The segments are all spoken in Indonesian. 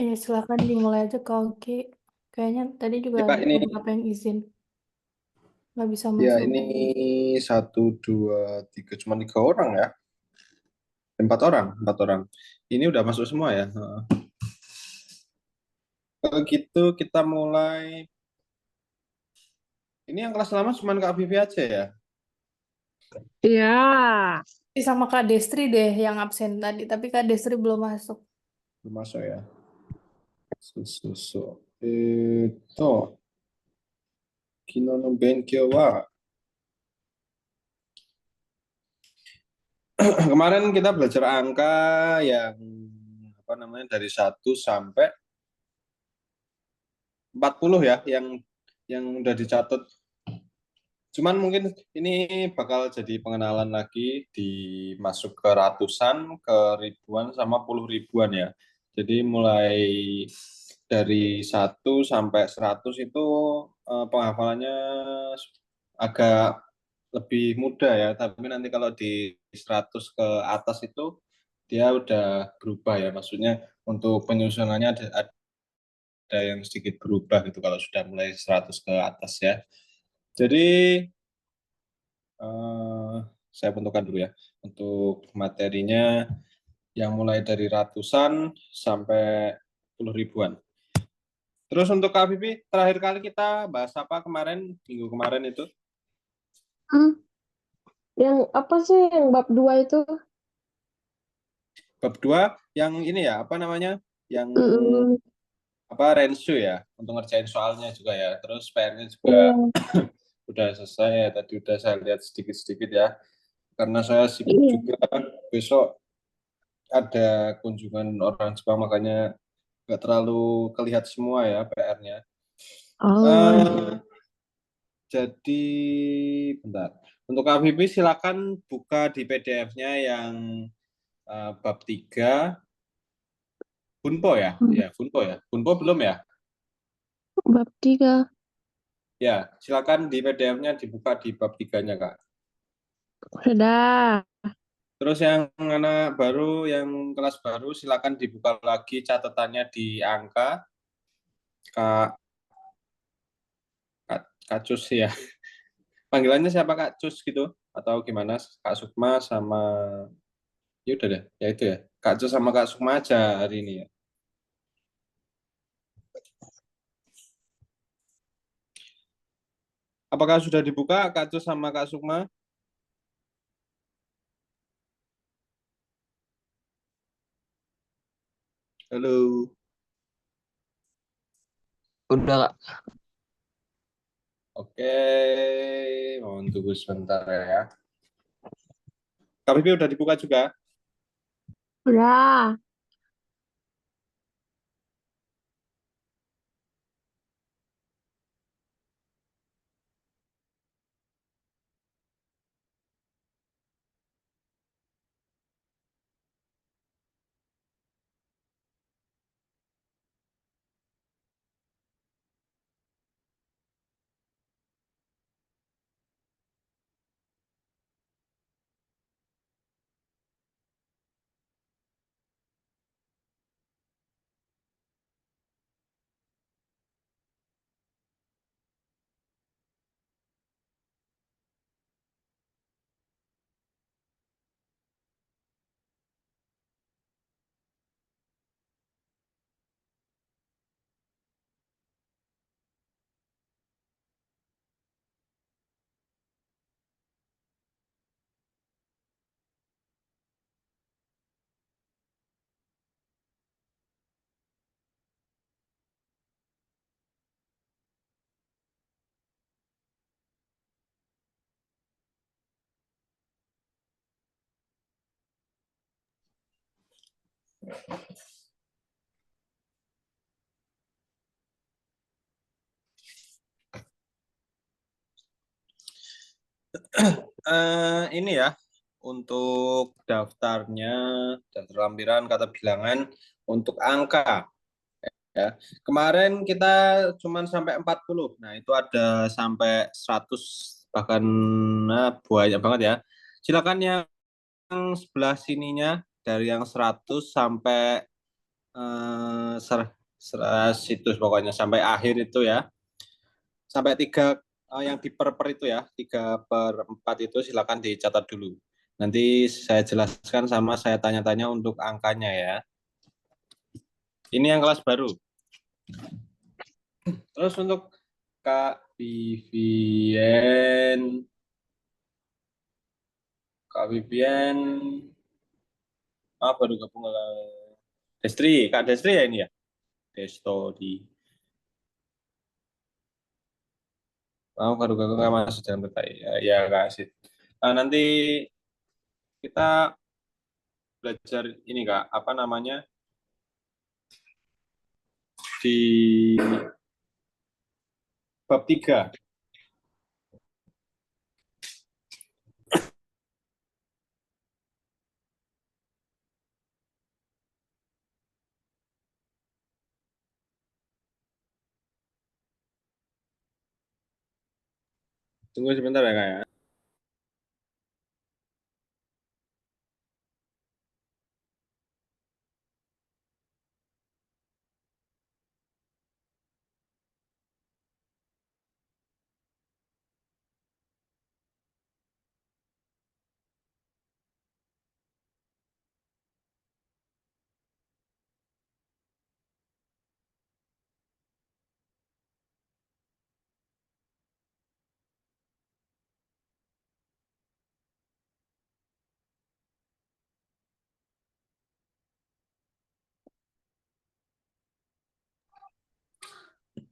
Ya, silakan dimulai aja Kak Oki. Kayaknya tadi juga Ya, ada ini beberapa yang izin nggak bisa ya masuk. ini 1, 2, 3, cuma 3 orang ya. 4 orang, 4 orang. Ini udah masuk semua ya. Kalau gitu kita mulai. Ini yang kelas lama cuma Kak Vivi aja ya. Iya. Sama Kak Destri deh yang absen tadi, tapi Kak Destri belum masuk. Belum masuk ya. Susu. Itu. Kino no benkyo wa. Kemarin kita belajar angka yang apa namanya dari 1 sampai 40 ya, yang udah dicatat. Cuman mungkin ini bakal jadi pengenalan lagi masuk ke ratusan, ke ribuan sama puluh ribuan ya. Jadi mulai dari 1 sampai 100 itu penghafalannya agak lebih mudah ya, tapi nanti kalau di 100 ke atas itu dia udah berubah ya, maksudnya untuk penyusunannya ada yang sedikit berubah gitu kalau sudah mulai 100 ke atas ya. Jadi eh, saya bentukkan dulu ya untuk materinya yang mulai dari ratusan sampai puluh ribuan. Terus untuk Kak Vivi, terakhir kali kita bahas apa kemarin, minggu kemarin itu? Hmm, yang apa sih yang bab 2 itu? Bab 2 yang ini ya, apa namanya? Yang Mm-mm. Renshu ya, untuk ngerjain soalnya juga ya. Terus PR-nya juga Iya. udah selesai ya, tadi udah saya lihat sedikit-sedikit ya. Karena saya sibuk Iya. juga, besok ada kunjungan orang Jepang, makanya nggak terlalu kelihatan semua ya PR-nya. Oh, Eh, jadi, bentar. Untuk Kak Vivi, silakan buka di PDF-nya yang bab 3, Bunpo ya? Ya, Bunpo ya. Bunpo belum ya? bab 3. Ya, silakan di PDF-nya dibuka di bab 3-nya, Kak. Sudah. Terus yang anak baru, yang kelas baru, silakan dibuka lagi catatannya di angka. Kak, Kak Cus ya. Panggilannya siapa Kak Cus gitu? Atau gimana? Kak Sukma sama... Ya udah deh, ya itu ya. Kak Cus sama Kak Sukma aja hari ini ya. Apakah sudah dibuka Kak Cus sama Kak Sukma? Halo. Udah, Kak. Oke, mohon tunggu sebentar ya. Kak Bibi udah dibuka juga? Sudah. Ini ya, untuk daftarnya, daftar lampiran kata bilangan untuk angka. ya. Kemarin kita cuman sampai 40. Nah, itu ada sampai 100 bahkan banyak banget ya. Silakan yang sebelah sininya dari yang 100 sampai eh, ser, situs pokoknya sampai akhir itu ya. Sampai 3 yang diper-per itu ya, 3/4 itu silakan dicatat dulu. Nanti saya jelaskan sama saya tanya-tanya untuk angkanya ya. Ini yang kelas baru. Terus untuk Kak Vivien, Kak Vivien, baru gabung ke Destri, Kak Destri ya ini ya, Destodi. Baru gabung nggak masuk dalam peta ya, ya Kak Asid. Nah, nanti kita belajar ini Kak, apa namanya di bab 3. Tunggu sebentar ya Kak ya.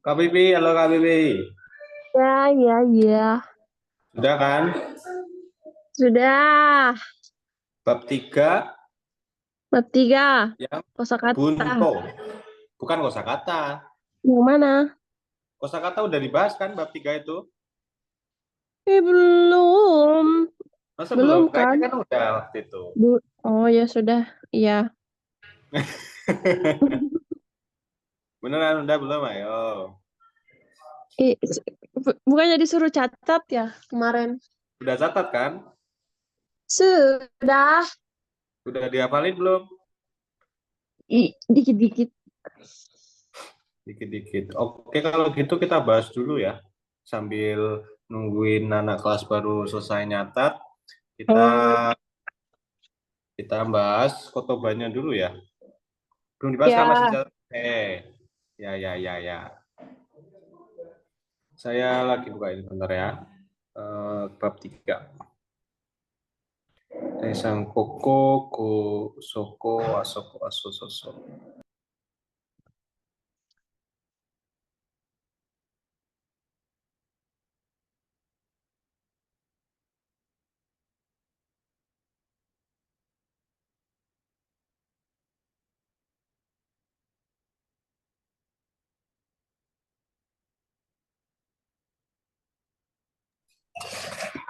Kak Bibi, halo Kak Bibi. Ya. Sudah kan? Sudah. Bab 3 Bab 3. yang Kosakata. bunto. Bukan kosakata. Yang mana? Kosakata udah dibahas kan bab 3 itu? Belum. Masa Belum belum? kan? Kayaknya kan udah waktu itu. Oh ya sudah. Iya. Beneran udah belum? Ayo. Bukannya disuruh catat ya kemarin? Udah catat kan? Sudah. Udah dihafalin belum? Dikit-dikit. Dikit-dikit. Oke, kalau gitu kita bahas dulu ya. Sambil nungguin anak kelas baru selesai nyatat, kita Oh, kita bahas kotobannya dulu ya. Belum dibahas kan masih ya. catat? Ya. Saya lagi buka ini bentar ya. Bab 3. Sang koko, ko, soko, asoko, aso, soso.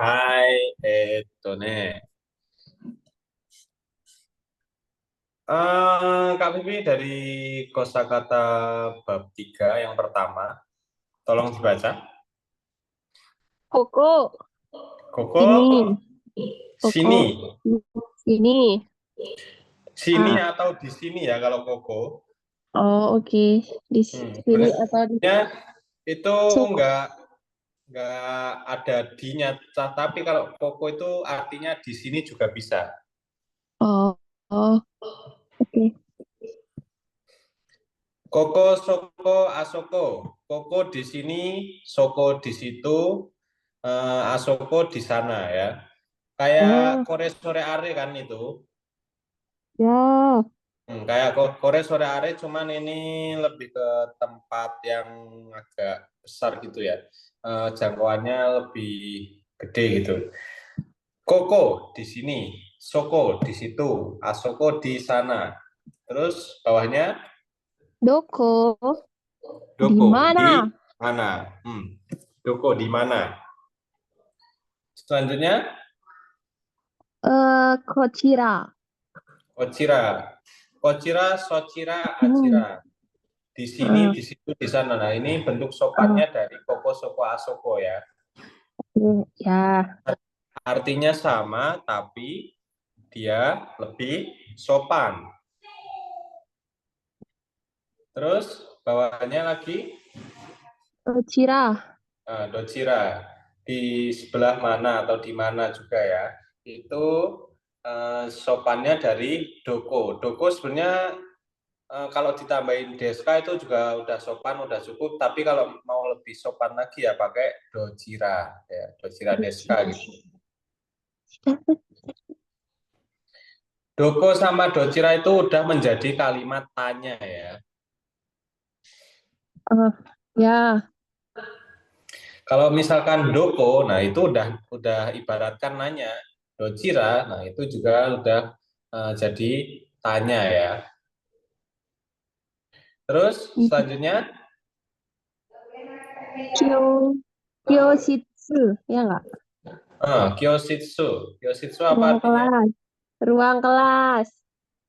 Hai, Tone. Kak Vivi dari kosakata bab 3 yang pertama, tolong dibaca. Koko. Koko, Sini. Koko. sini. Sini. Sini Ah. atau di sini ya kalau koko. Oh, oke. Di sini atau di Sebenarnya itu sini. enggak ada di-nya, tapi kalau koko itu artinya di sini juga bisa. Oh, oh, oke. Koko, soko, asoko. Koko di sini, soko di situ, asoko di sana ya. Kayak Oh, kore sore are kan itu. ya. Kayak kore sore are, cuman ini lebih ke tempat yang agak besar gitu ya. Jangkauannya lebih gede gitu. Koko di sini, soko di situ, asoko di sana. Terus bawahnya Doko. Di doko mana? di mana? Doko di mana? Selanjutnya Kochira. Ochira. Ochira, Sochira, Sini. Achira. di sini, Ah, di situ, di sana. Nah, ini bentuk ah, sopannya dari koko, soko, asoko ya. ya. Artinya sama, tapi dia lebih sopan. Terus bawahnya lagi Cira. docira. Di sebelah mana atau di mana juga ya. Itu sopannya dari doko. Doko sebenarnya kalau ditambahin deska itu juga udah sopan, udah cukup. Tapi kalau mau lebih sopan lagi ya pakai docira, ya docira deska gitu. Doko sama docira itu udah menjadi kalimat tanya ya. Ah, ya. Kalau misalkan doko, nah itu udah ibaratkan nanya. Docira, nah itu juga udah jadi tanya ya. Terus selanjutnya Kyo, Kyoshitsu. Ya nggak? Kyositsu. Kyositsu apa Ruang artinya? kelas. Ruang kelas.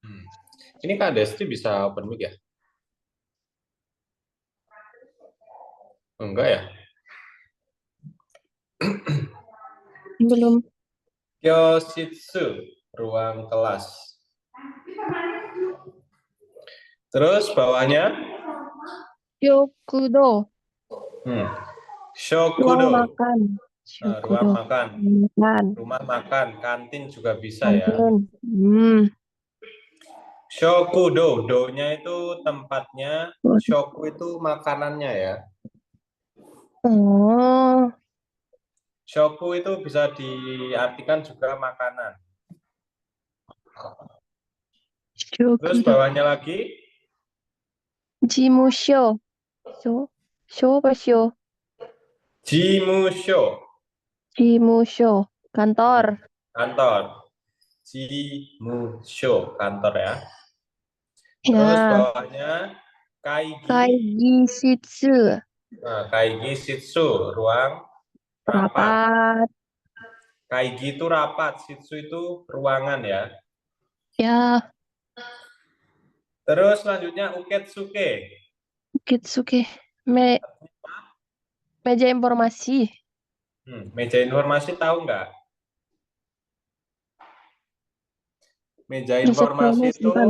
Hmm. Ini Kak Desti bisa open mic ya? Enggak ya? Belum. Kyositsu, ruang kelas. Terus bawahnya Kyokudo. hmm. Ruang Shokudo. makan. Nah, ruang Shukudo. makan. Makan. Rumah makan, kantin juga bisa ya. Kantin. Hmm. Shokudo, do-nya itu tempatnya, shoku itu makanannya ya. Oh. Shoku itu bisa diartikan juga makanan. Terus Shukudo. bawahnya lagi, Jimusho. Sho. Sho apa sho? jimusho, Jimusho. Kantor. kantor. Jimusho, kantor ya. Terus Ya. bawahnya, kaigi, Kaigishitsu. nah, kaigi shitsu, ruang rapat. Rapat. Kaigi itu rapat, shitsu itu ruangan ya. Ya. Terus selanjutnya uketsuke. Kitsuke. Meja informasi. Meja informasi tahu nggak? Meja informasi Resepsionis itu bukan?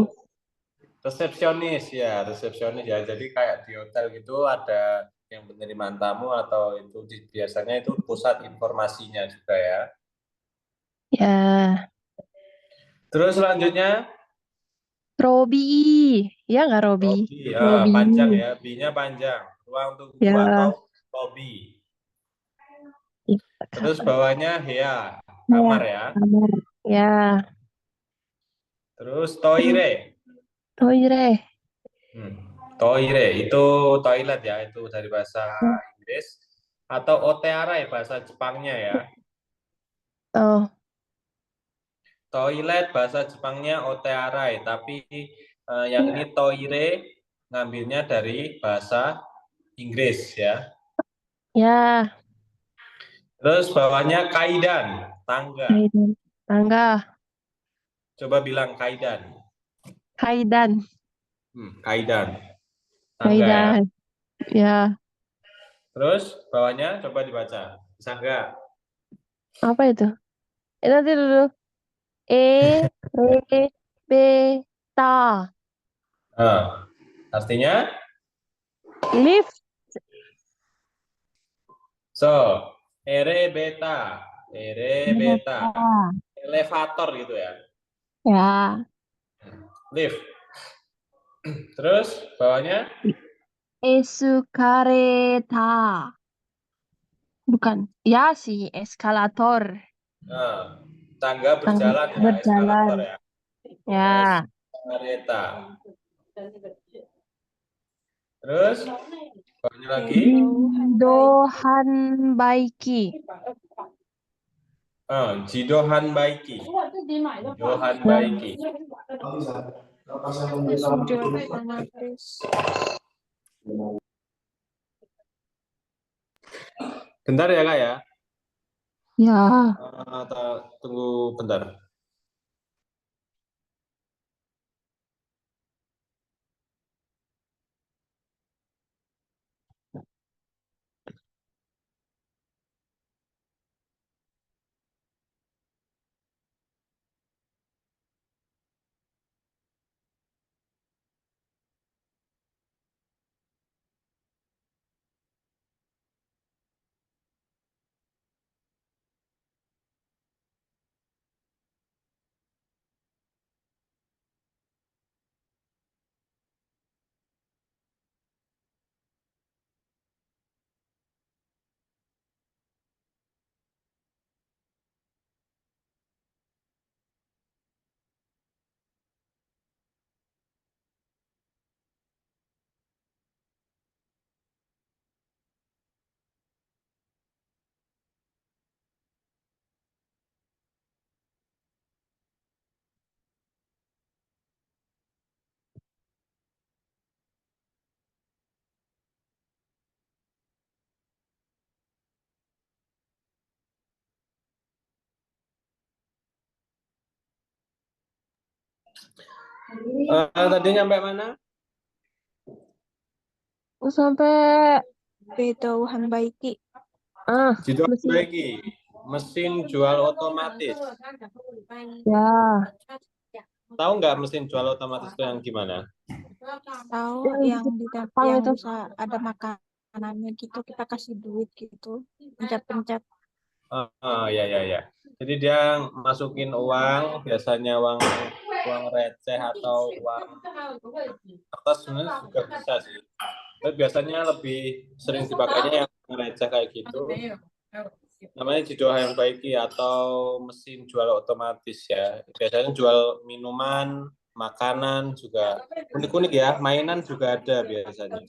resepsionis ya, resepsionis ya. Jadi kayak di hotel gitu ada yang penerimaan tamu atau itu biasanya itu pusat informasinya juga ya. Ya. Terus selanjutnya Robi. Ya nggak Robi? lobby, Robi. panjang ya, B-nya panjang, ruang tunggu atau Ya. lobby. Ya. Terus bawahnya ya, Ya. kamar ya. Kamar. Ya. Terus Terus. toire. Toire. Hmm. Toire itu toilet ya, itu dari bahasa Inggris atau otearai bahasa Jepangnya ya. Oh. Toilet bahasa Jepangnya otearai, tapi yang ini toire ngambilnya dari bahasa Inggris ya. Ya. Terus bawahnya kaidan, tangga. Kaidan. Tangga. Coba bilang kaidan. Kaidan. Kaidan, tangga ya. Kaidan. Ya. Terus bawahnya coba dibaca. Bisa enggak? Apa itu? Nanti dulu. E. Re. B. Ta. Nah, artinya Lift. so ere beta, Beta. elevator gitu ya. Ya. Lift. Terus bawahnya Esukareta. Bukan. Ya sih, eskalator. nah, tangga Tangga berjalan ya, berjalan. eskalator ya. Ya. Eskaleta. Terus bawahnya lagi Jidohan baiki. Jidohan Baiki. Jidohan Baiki. Bentar ya Kak ya. Ya. Tunggu bentar. Tadi nyampe mana? Sampai Bedouhan Baiki. Jitu mesin. lagi. Mesin jual otomatis. Ya, Tahu nggak mesin jual otomatis itu yang gimana? Tahu yang yang di di Jepang yang itu. bisa ada makanannya gitu, kita kasih duit gitu. Pencet-pencet. Ya ya ya. Jadi dia masukin uang, biasanya uang receh atau uang kertas sebenarnya juga bisa sih. Tapi biasanya lebih sering dipakainya yang receh kayak gitu. Namanya Jidoha yang Baiki atau mesin jual otomatis ya. Biasanya jual minuman, makanan juga unik-unik ya. Mainan juga ada biasanya.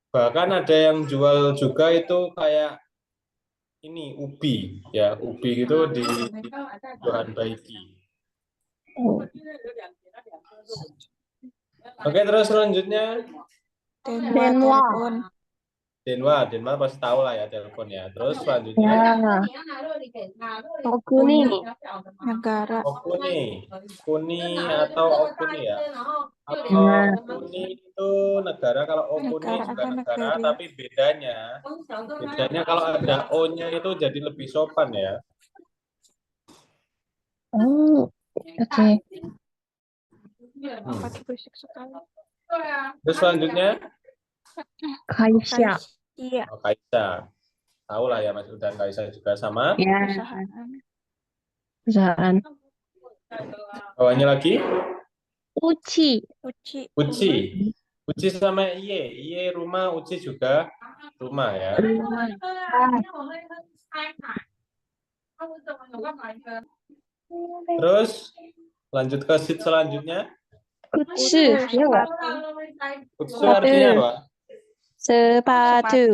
Bahkan ada yang jual juga itu kayak ini ubi ya, ubi gitu di Johan Baiki. Oke, terus selanjutnya Denwa Denwa. telepon. Denwa pasti tahu lah ya telepon ya. Terus selanjutnya Ya, Okuni. Negara. Kuni atau Okuni ya. Kalau Nah, Kuni itu negara, kalau Okuni Negara juga atau negara, negeri. tapi bedanya kalau ada O-nya itu jadi lebih sopan ya. oke. Apa tuh berisik sekali. Terus selanjutnya Kaisya. Iya. Kaisa. Tahu lah ya Mas Udan, Kaisa juga sama. Ya, Perusahaan. perusahaan. Bawahnya lagi Uci. Uci. Uci. Uci sama Iye rumah, Uci juga rumah ya. Rumah. Terus lanjut ke sheet selanjutnya. Kutsu. Ya nggak? Kutsu artinya apa? Sepatu.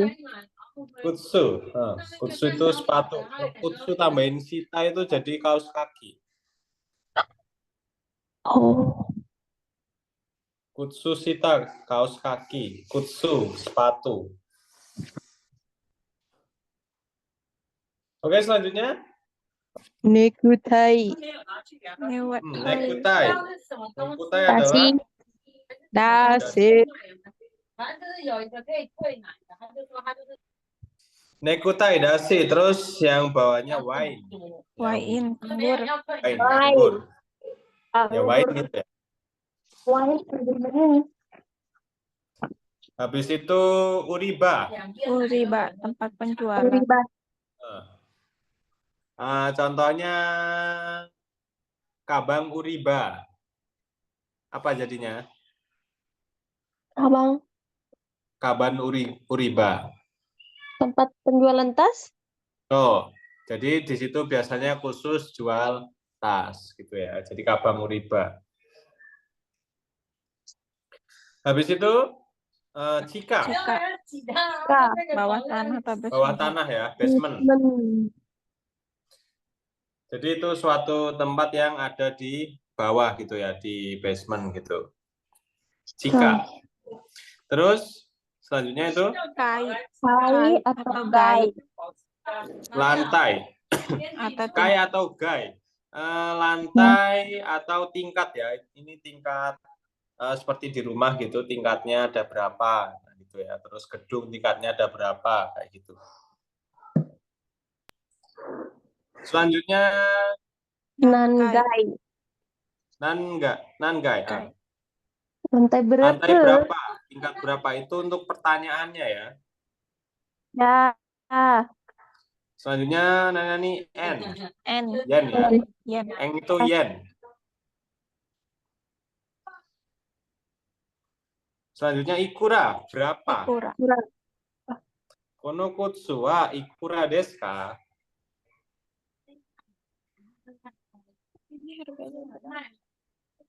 Kutsu. Kutsu itu sepatu. Kalau kutsu tambahin sita itu jadi kaos kaki. Oh, Kutsu sita kaos kaki. Kutsu sepatu. Oke, selanjutnya nekutai. nekutai. Nekutai adalah Dasi. Dasi. nekutai dasi. Terus yang bawahnya wine. Wain. Anggur. Wine, anggur. Ya wine gitu ya. Wine sebenarnya. Habis itu uriba. Uriba. Tempat penjualan. Uriba. Contohnya Kabang Uriba. Apa jadinya? Abang, Kaban Uriba. tempat penjualan tas? Oh, jadi di situ biasanya khusus jual tas gitu ya. Jadi Kabang Uriba. Habis itu Cika. Cika. Bawah tanah atau Bawah basement. tanah ya, basement. Jadi itu suatu tempat yang ada di bawah gitu ya, di basement gitu. Cika. Terus selanjutnya itu Kai atau gai? lantai. Atau Kai atau gai? Lantai atau tingkat ya. Ini tingkat seperti di rumah gitu, tingkatnya ada berapa gitu ya. Terus gedung tingkatnya ada berapa kayak gitu. Selanjutnya Nangai. Nangai. Lantai berapa? Lantai berapa? Tingkat berapa itu untuk pertanyaannya ya. Ya. Selanjutnya Nani N. N. Yen ya. Yen. N itu yen. Selanjutnya ikura, berapa? Ikura. Kono kutsu wa ikura desu ka?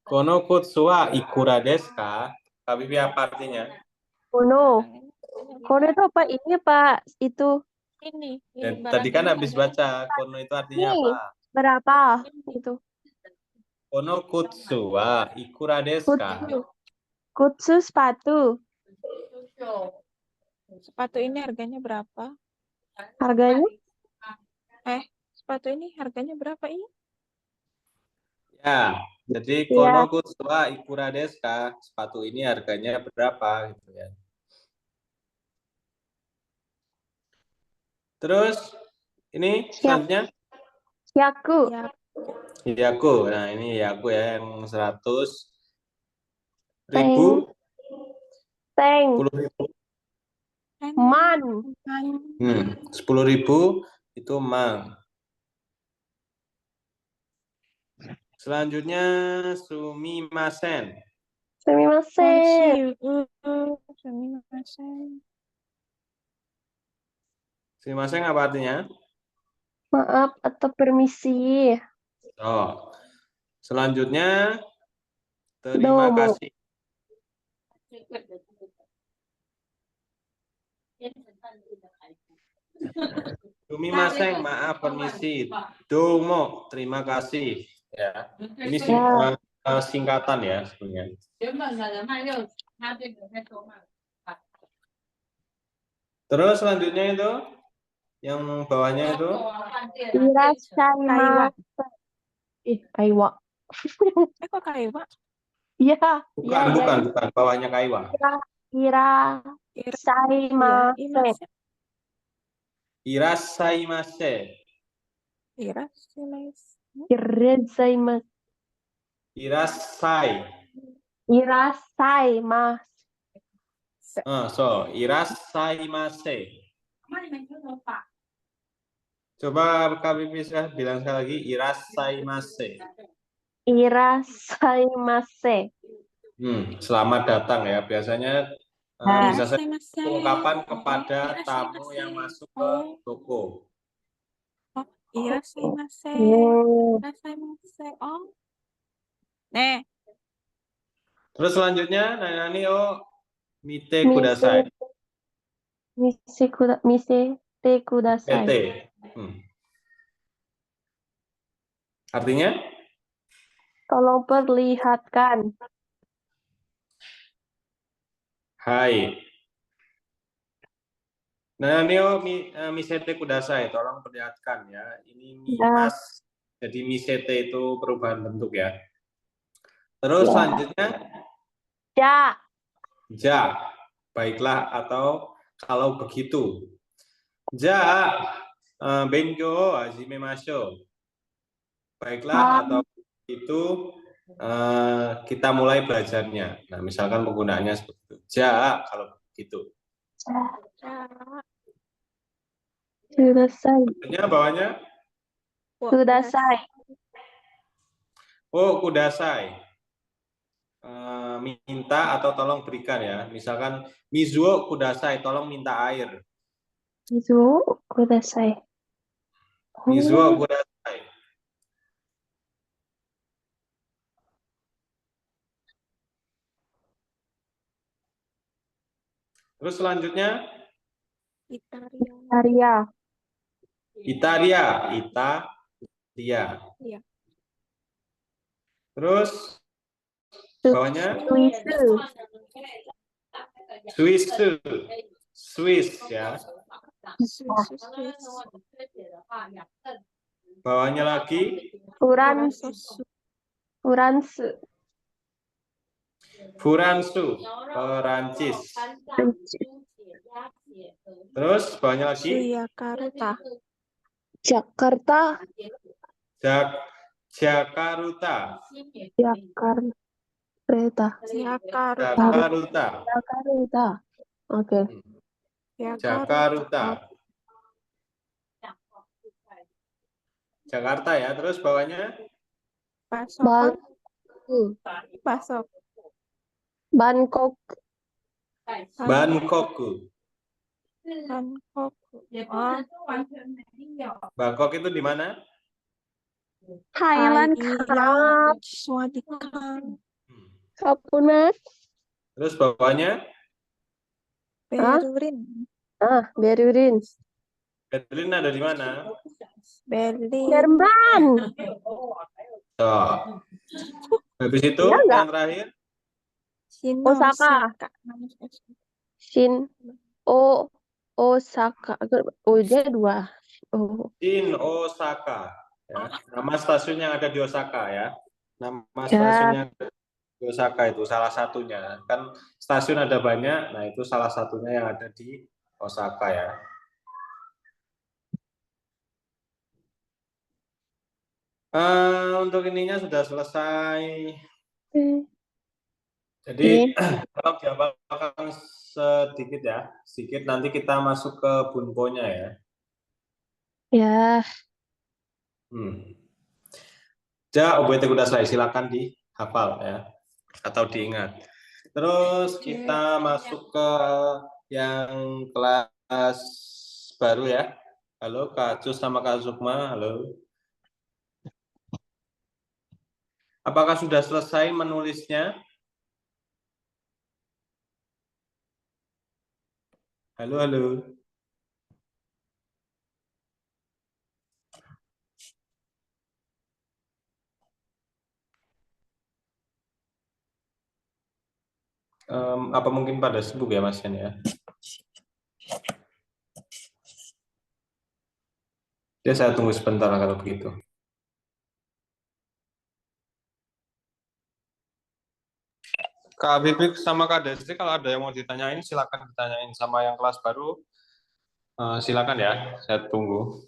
Kono kutsu wa ikura desu ka? Kabibi apa artinya? Kono. Kono itu apa? Ini Pak, itu. Ini. Tadi kan habis baca, kono itu artinya Ini. apa? Berapa? Itu. Kono kutsu wa ikura desu ka? Kutsu sepatu. Sepatu ini harganya berapa? Harganya? Sepatu ini harganya berapa ini? Ya, jadi Ya, kono kutsu wa ikura desu ka? Sepatu ini harganya berapa gitu ya. Terus ini siap, selanjutnya siaku, Ya, Yaku. Nah, ini Yaku ya yang 100.000, teng, teng, 10.000. man, 10.000 itu mang. Selanjutnya sumimasen. sumimasen, sumimasen. Sumimasen apa artinya? maaf atau permisi, Oh. Selanjutnya terima domo, kasih. Sumimasen, maaf, permisi. Domo, terima kasih. Ya, ini ya, singkatan ya sebenarnya. Terus selanjutnya itu yang bawahnya itu irashaimase, kaiwa, Kok kaiwa? ya, ya, bukan, ya, bukan, ya, bukan, bawahnya kaiwa. Iya, irashaimase, Irasaimase. irashaimase, Irasai. irashaimase, Irasaimase. Coba kami bisa bilang sekali lagi, irasaimase. irashaimase, Selamat datang ya. Biasanya nah, bisa saya Irashaimase. ungkapan kepada tamu yang masuk ke toko. Oh, irashaimase. hmm, Irashaimase. Oh. Nih, Terus selanjutnya, nani o mite mise, kudasai. mise te kudasai, PT. Artinya? tolong perlihatkan, Hai. Nani o misete kudasai. Tolong perlihatkan ya. Ini ya, mas. Jadi misete itu perubahan bentuk ya. Terus ya, selanjutnya, ja, ja. Baiklah atau kalau begitu. Ja, benjo hajimemashou. Baiklah ha, atau itu kita mulai belajarnya. Nah, misalkan penggunaannya seperti itu. Ja, kalau begitu. kudasai, Bawahnya, kudasai, oh, kudasai. Minta atau tolong berikan ya. Misalkan mizuo kudasai, tolong minta air. izu, kudasai, Mizuo oh, kudasai. Terus selanjutnya, Italia. Arya, Italia, Italia. Iya. Terus bawahnya, Suisu, Swiss, Swiss ya. Bawahnya lagi, Uransu, Uransu, Furansu, Perancis. Terus bawahnya lagi, Suyakaruta. Jakarta, Jakarta. Jakarta, Jakarta. Jakarta, oke, Jakarta. Jakarta ya. Terus bawahnya, Bang, Pasok. Bangkok, Bangkok. Bangkok. Bangkok itu di mana? Thailand,ครับ Swadikap. ขอบคุณนะ Terus bawahnya, Berlin. Berlin, Berlin ada di mana? Berlin. Jerman, Oh. Habis itu Iya nggak? yang terakhir, Osaka. Shin, Osaka, dia dua, in Osaka. Ya. Nama stasiun yang ada di Osaka ya. Nama Ya, stasiunnya di Osaka itu salah satunya. Kan stasiun ada banyak, nah itu salah satunya yang ada di Osaka ya. Untuk ininya sudah selesai. oke. Jadi Oke. kalau dihafalkan sedikit ya, sedikit nanti kita masuk ke bunponya ya. Ya, Hmm. Ja, OBT udah selesai, silakan dihafal ya atau diingat. Terus kita masuk ke yang kelas baru ya. Halo Kak Cus sama Kak Sukma, halo. Apakah sudah selesai menulisnya? Halo, halo. Apa mungkin pada sibuk ya Mas Yan ya? Ya saya tunggu sebentar kalau begitu. Kak Bibik sama Kak Destri kalau ada yang mau ditanyain silakan ditanyain sama yang kelas baru. Silakan ya, saya tunggu.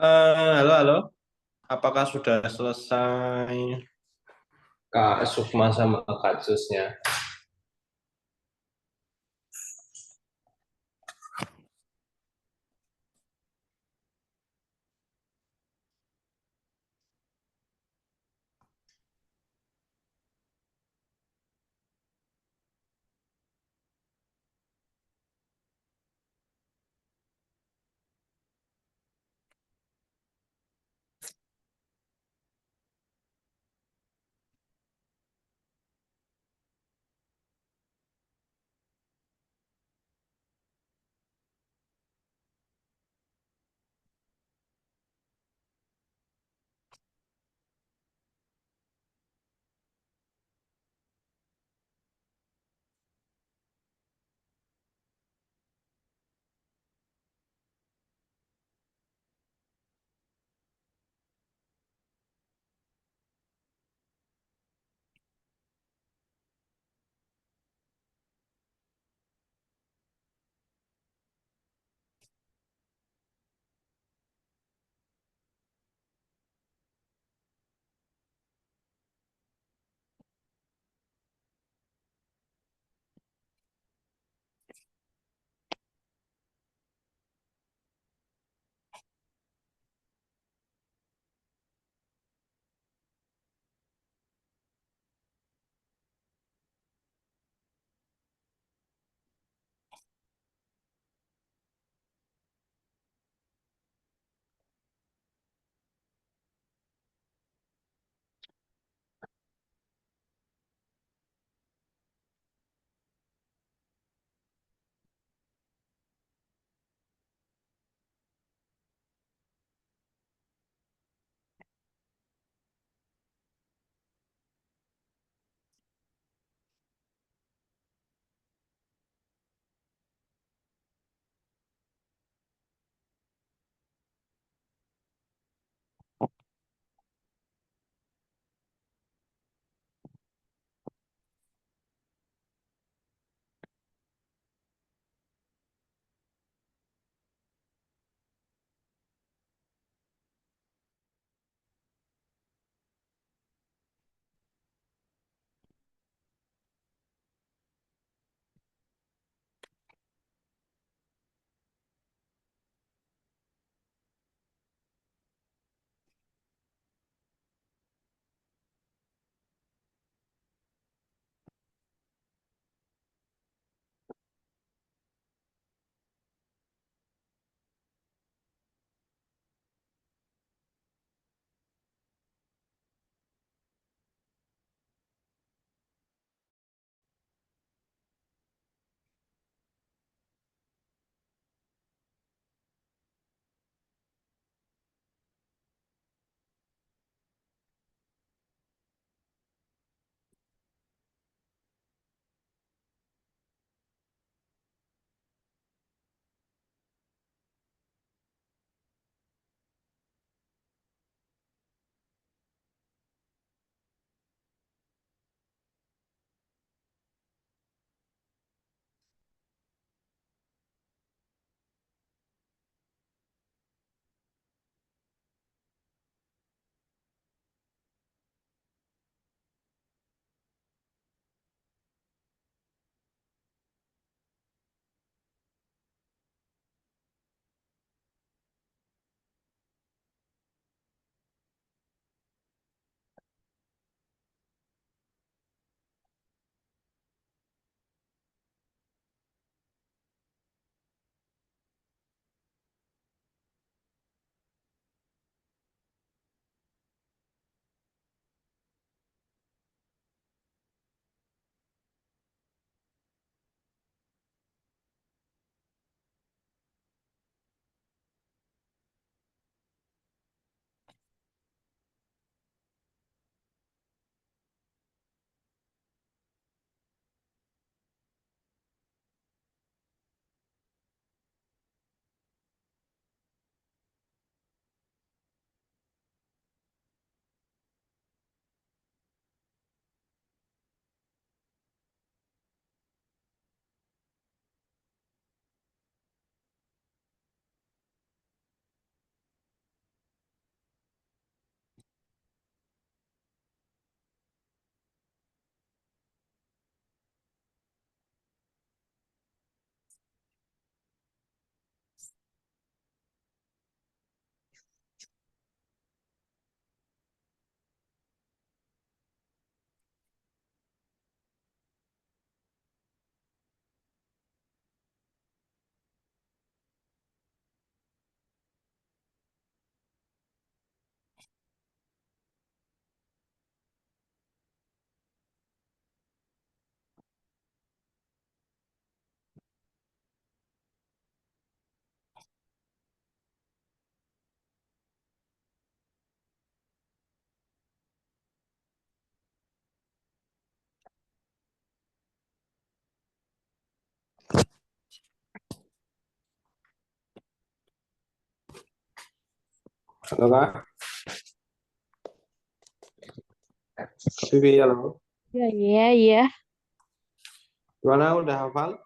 Halo, halo. Apakah sudah selesai Kak Sukma sama Kak Jusnya? Halo Kak, Vivi, halo. Ya, iya, iya. Gimana, udah hafal?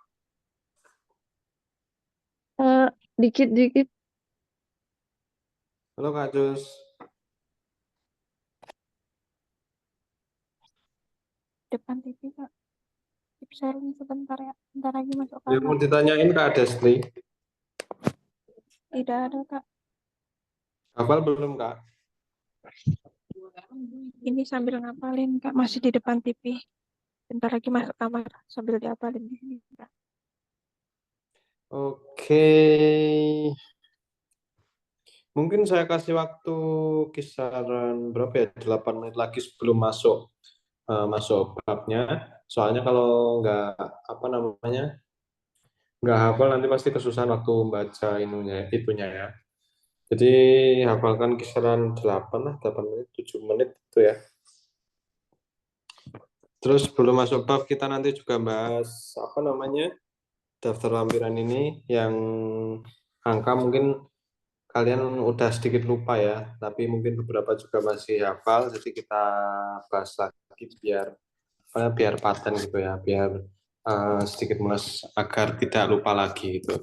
Eh, dikit-dikit. Halo Kak Jus. Depan TV, Kak. Tip sharing sebentar ya. Bentar lagi masuk Yang kamar. mau ditanyain Kak Desli. Tidak ada, Kak. Hafal belum Kak? Ini sambil ngapalin, Kak. Masih di depan TV. Bentar lagi masuk kamar sambil diapalin di sini, Kak. Oke. Mungkin saya kasih waktu kisaran berapa ya? 8 menit lagi sebelum masuk babnya. Soalnya kalau nggak apa namanya nggak hafal nanti pasti kesusahan waktu membaca itunya ya. Jadi hafalkan kisaran 8 lah, 8 menit, 7 menit itu ya. Terus sebelum masuk bab kita nanti juga bahas apa namanya daftar lampiran ini yang angka mungkin kalian udah sedikit lupa ya, tapi mungkin beberapa juga masih hafal. Jadi kita bahas lagi biar paten gitu ya, biar sedikit mulas agar tidak lupa lagi gitu.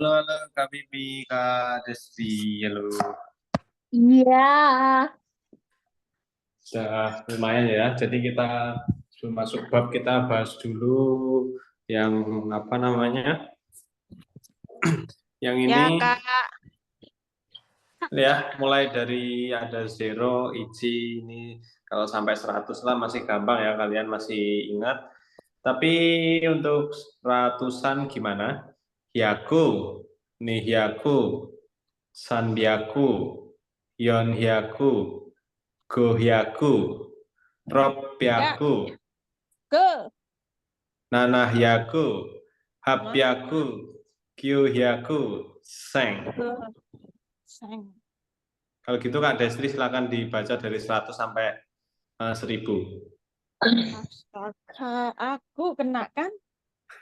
Halo, Kak Bibi, Kak Desti, halo. Iya. Sudah lumayan ya. Jadi kita sebelum masuk bab kita bahas dulu yang apa namanya? Yang Ya, ini Kak. ya, mulai dari ada zero, ichi ini kalau sampai 100 lah masih gampang ya, kalian masih ingat. Tapi untuk ratusan gimana? Hyaku, Nihyaku, Sanbyaku, Yonhyaku, Gohyaku, Ya, Robyaku, ke. Nanahyaku, Hapyaku, Kyuhyaku, Seng. Ke. Seng. Kalau gitu Kak Destri silakan dibaca dari 100 sampai 1000. Astaga, aku kena kan?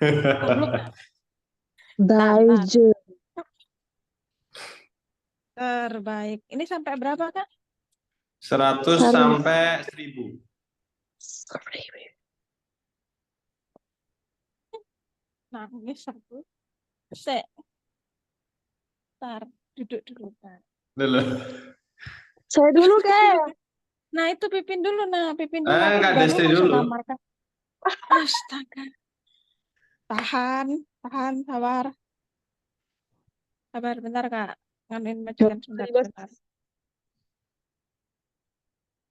Goblok. Daiju. Terbaik. Ini sampai berapa, Kak? 100 Sorry. sampai 1000. Nangis aku. Sek. Ntar. Duduk dulu, Kak. Dulu. Saya dulu, Kak. Nah, itu Pipin dulu. Nah, Pipin dulu. Aku Kak baru Destri masuk dulu. kamar, Kak. Astaga. Tahan. Tahan. Sabar. Sabar, bentar, Kak. Nganuin majikan sebentar, sebentar.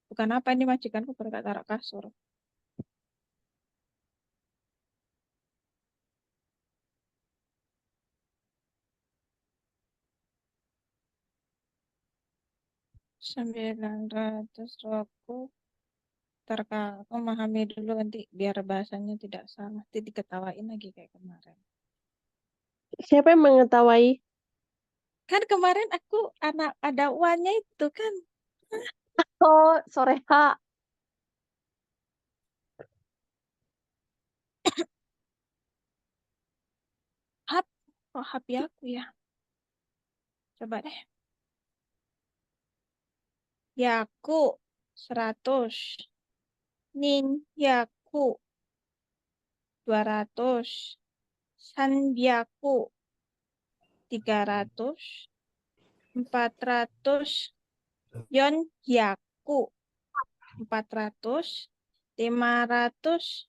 Bukan apa ini majikanku berkat taruh kasur. Sembilan ratus aku aku memahami dulu nanti biar bahasanya tidak salah. Nanti diketawain lagi kayak kemarin. Siapa yang mengetahui? Kan kemarin aku anak ada uannya itu kan. Oh, Soreha. Hap, oh happy aku ya. Coba deh. Yaku 100. Nin yaku 200. Sanbiaku 300. 400. Yon yaku 400. 500.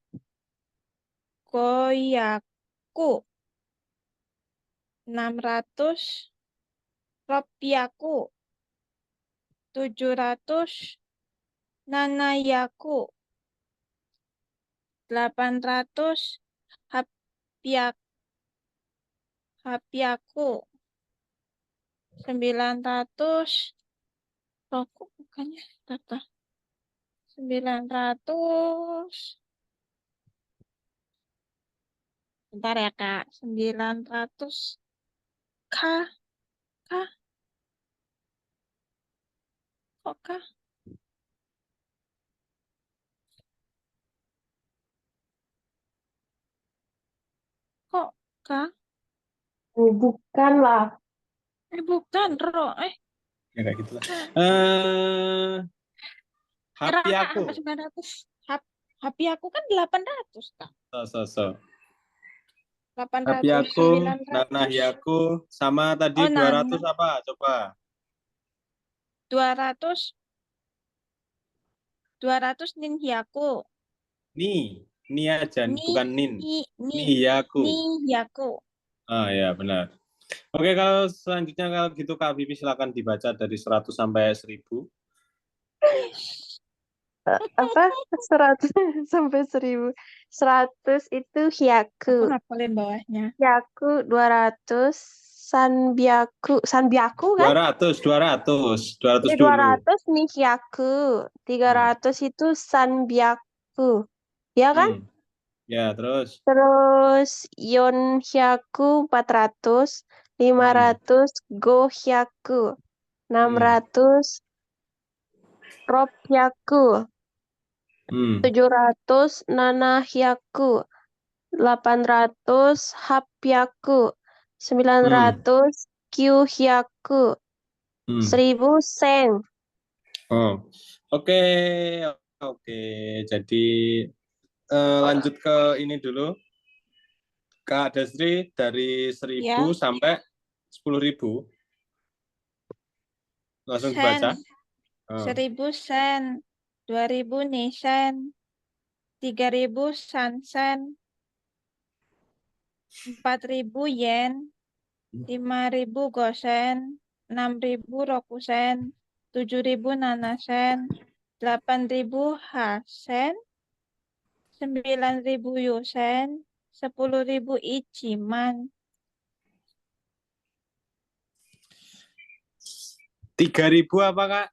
Koyaku 600. Ropiaku 700. Nanayaku 800. Hapiaku 900. Roku bukannya data 900. Bentar ya, Kak. 900. K. K. Kok K? Kok K? Bukan lah. Bukan, Ro. Ya kayak gitu lah. Kira Happy aku. 900. Happy aku kan 800, Kak. So. Happy 800, aku, 900. Nanahyaku, sama tadi Oh, 200 Nana. apa? Coba. 200. 200 ninhyaku. Ni aja, bukan nin. Ni Niyaku. yaku. Ah ya, benar. Oke, kalau selanjutnya kalau gitu Kak Bibi silakan dibaca dari 100 sampai 1000. Apa? 100 sampai 1000. 100 itu Aku hyaku. ngapalin bawahnya. Hyaku 200. Sanbyaku kan? 200 Ini dulu. 200 nih hyaku. 300 itu sanbyaku. Ya kan? Ya, terus. Terus yon hyaku 400. 500 go hyaku. 600 rob hyaku. 700 nanahyaku. 800 hapyaku. 900 kyuhyaku. 1000 seng. Oh. Oke. Jadi lanjut ke ini dulu. Kak Desri dari 1000 Ya. sampai 10.000. Langsung Sen. dibaca. Oh. 1.000 sen. 2.000 nisen. 3.000 sansen. 4.000 yen. 5.000 gosen. 6.000 rokusen. 7.000 nanasen. 8.000 hasen. 9.000 yusen. 10.000 ichiman. 3.000 apa, Kak?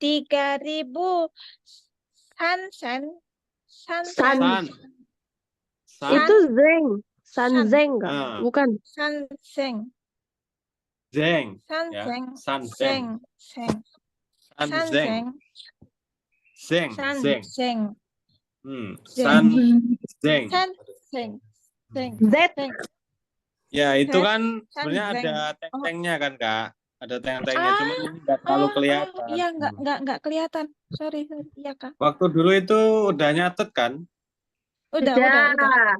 3.000 sansen. Sansen. San. San. Itu zeng. San. Sanzeng kak? Ah. Bukan. Sanseng. Zeng. Ya. Sanseng. Sanzeng. Seng. Sanzeng. Sanseng. Zeng. Zeng. Sanseng. Sanzeng. Sanseng. Seng. Z. Seng. Ya, itu Zeng. kan sebenarnya Sanzeng. ada Oh. teng-tengnya kan, Kak? Ada teng-tengnya, cuman ini nggak terlalu kelihatan. Iya, nggak kelihatan. Sorry. Iya, Kak. Waktu dulu itu udah nyatet kan? Udah. Nah,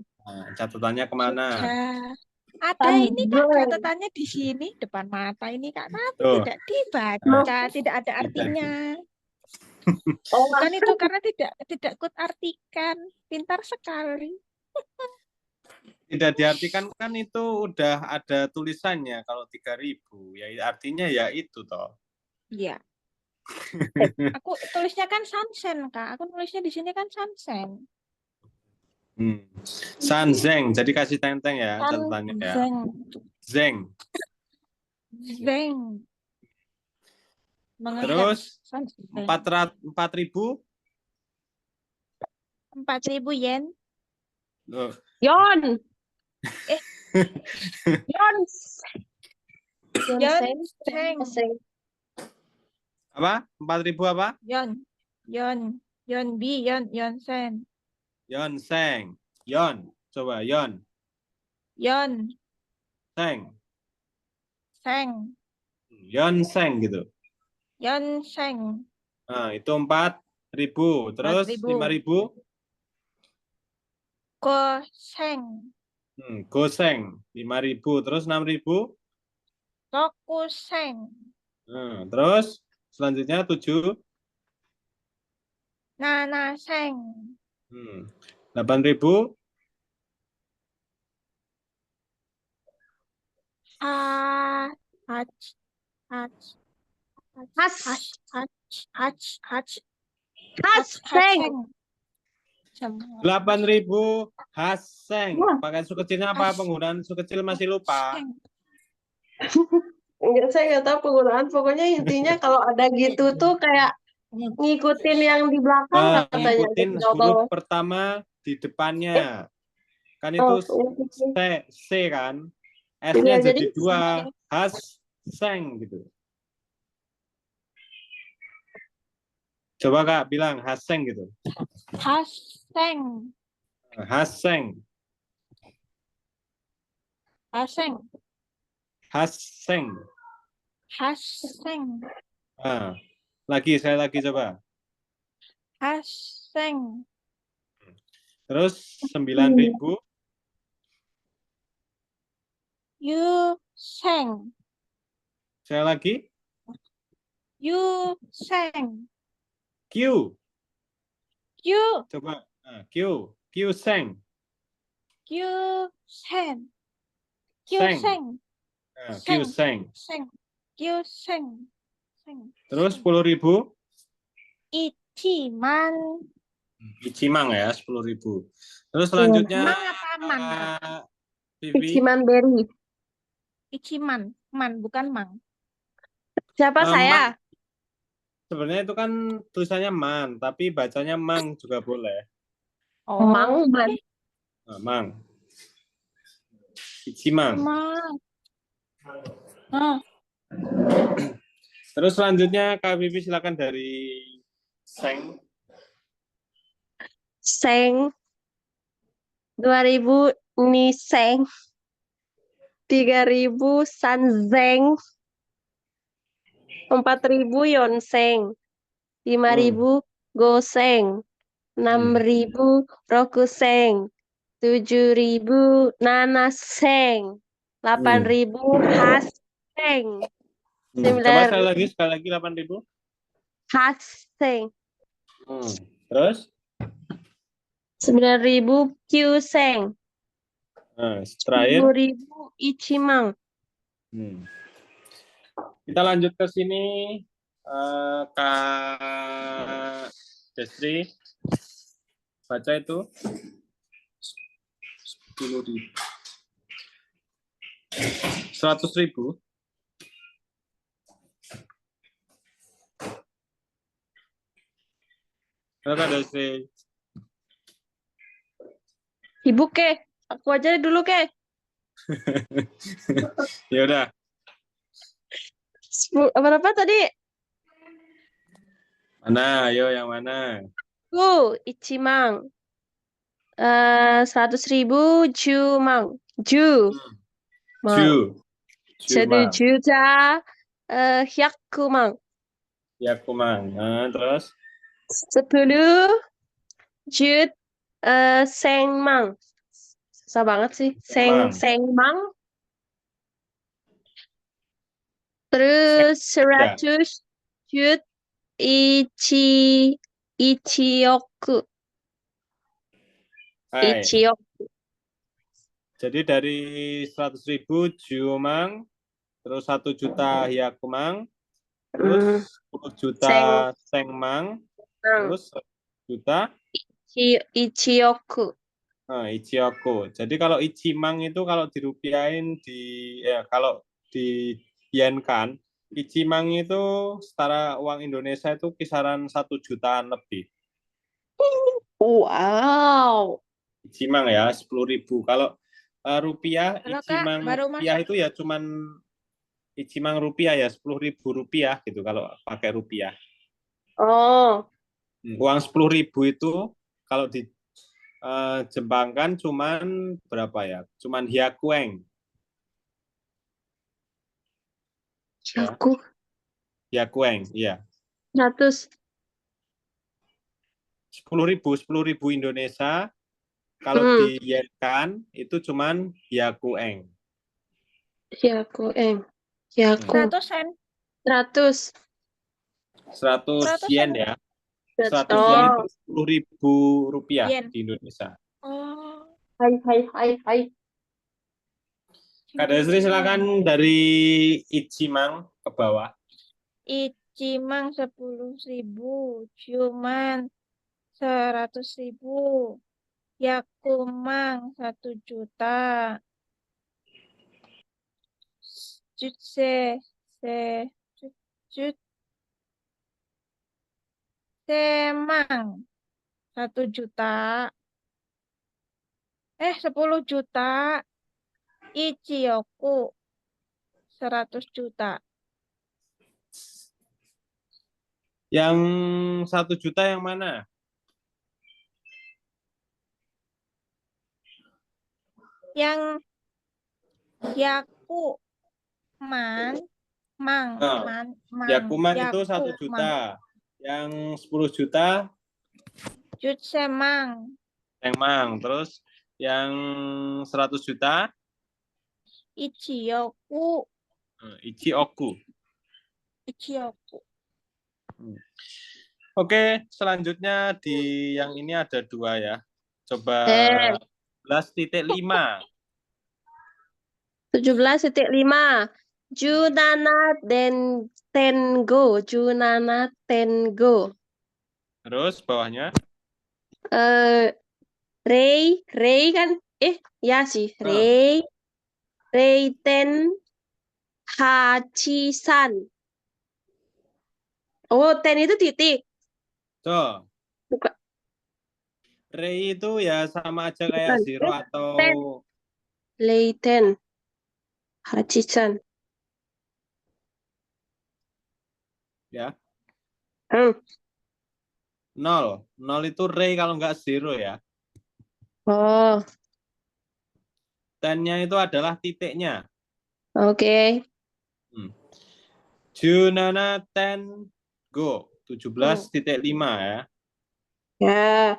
catatannya kemana? Sudah. Ada ini Kak, Sanzeng. catatannya di sini depan mata ini Kak, tapi Tuh. tidak dibaca, tidak ada artinya. Oh, Bukan itu karena tidak kut artikan. Pintar sekali. Tidak diartikan kan itu udah ada tulisannya kalau 3.000. Ya artinya ya itu toh. Iya. Aku tulisnya kan sansen Kak. Aku nulisnya di sini kan sansen. Sanzeng. Jadi kasih teng-teng ya catatannya ya. Zeng. Zeng. Terus Sansen. 4.000 4.000 yen. Loh, Yon. Yon Yon. seng. apa? 4.000 apa? Yon sen. Yon seng. Yon. Coba yon. Yon Seng. seng. Yon seng gitu. Yon seng. Nah, itu 4.000. Terus 4.000. 5.000. Go seng. Goseng. 5.000. Terus 6.000. Roku seng. Terus selanjutnya 7. Nana seng. 8.000. Haseng. 8.000 haseng. Wah. Pakai su kecilnya apa? Penggunaan su kecil masih lupa. Enggak, saya nggak tahu penggunaan. Pokoknya intinya kalau ada gitu tuh kayak ngikutin yang di belakang katanya. Ngikutin Jadi huruf pertama di depannya. Kan itu C kan. S-nya Iya, jadi jadi 2. Haseng gitu. Coba Kak bilang haseng gitu. Haseng. Haseng. Haseng. Haseng. Haseng. Sekali lagi coba. Haseng. Terus 9.000. You seng. Sekali lagi. You seng. Q. You. Coba. Q. Q seng. You seng. Seng. Q seng. Seng. You seng. Seng. Terus 10.000. Ichiman. Ichimang ya 10.000. Terus selanjutnya Mang apa man? Vivi. Ichiman berry. Ichiman. Man bukan mang. Siapa saya? Sebenarnya itu kan tulisannya man, tapi bacanya mang juga boleh. Oh. Mangman. Mang. Ichimang. Mang. Terus selanjutnya Kak Vivi silakan dari Seng. Seng. 2.000 niseng. 3.000 sanzeng. 4.000 yonseng. 5.000 goseng. 6.000 rokuseng. 7.000 nanaseng. 8.000 haseng. Coba 9.000 sekali lagi 8.000. haseng. Terus 9.000 kyuseng. terakhir 10.000 ichimang. kita lanjut ke sini, Kak Desri baca itu 10.000, 100.000. Kak Desri. Ibu ke, aku aja dulu ke. Ya udah. Berapa tadi? Mana? Ayo yang mana? Ichimang. 100.000 jumang. Ju. Mang. Ju. 1 juta 100만. Ya kumang. Terus 10 jut sengmang. Susah banget sih. Sengmang. Sengmang. Terus 100 jut ichioku. Hai. Ichioku. Jadi dari 100.000 Jumang, terus 1 juta Hyakumang, terus 10 juta Sengmang, terus 1 juta Ichioku. Ichioku. Jadi kalau Ichimang itu kalau dirupiahin kalau di yen-kan, Ichimang itu setara uang Indonesia itu kisaran 1 jutaan lebih. Wow. Ichimang ya 10.000. Kalau rupiah, Halo, Kak, Ichimang baru rupiah masuk. itu ya cuman Ichimang rupiah ya 10.000 rupiah gitu kalau pakai rupiah. Oh. Uang 10.000 itu kalau di jembangkan cuman berapa ya? Cuman hyakueng. Aku Hyakueng, iya. 100. 10.000 Indonesia kalau di yen-kan itu cuman hyakueng. Yaku 100 sen. 100. 100 yen ya. 100 yen itu Oh. 10.000 rupiah Yen. di Indonesia. Oh. Hai. Kak Desri silakan dari Ichimang ke bawah. Ichimang 10.000, cuman 100.000. Yakumang 1 juta. Semang 1 juta. 10 juta. Ichioku 100 juta. Yang 1 juta yang mana? Yang Yakumang, Yakumang itu 1 juta. Yang 10 juta Jutsemang. Sengmang. Terus yang 100 juta Ichioku. Ichioku. Oke, selanjutnya di yang ini ada 2 ya. Coba 17.5. 17.5. Junana Tengo. Junana Tengo. Terus bawahnya Rei kan? Ya sih. Rei ten Hachisan. Oh, ten itu titik. tuh. Bukan. Rei itu ya sama aja kayak Bukan. zero atau Ten. Rei ten Hachisan. ya. 0. 0 itu rei kalau nggak zero ya. Oh, 10-nya itu adalah titiknya. oke. Junana ten go 17.5 ya. Ya.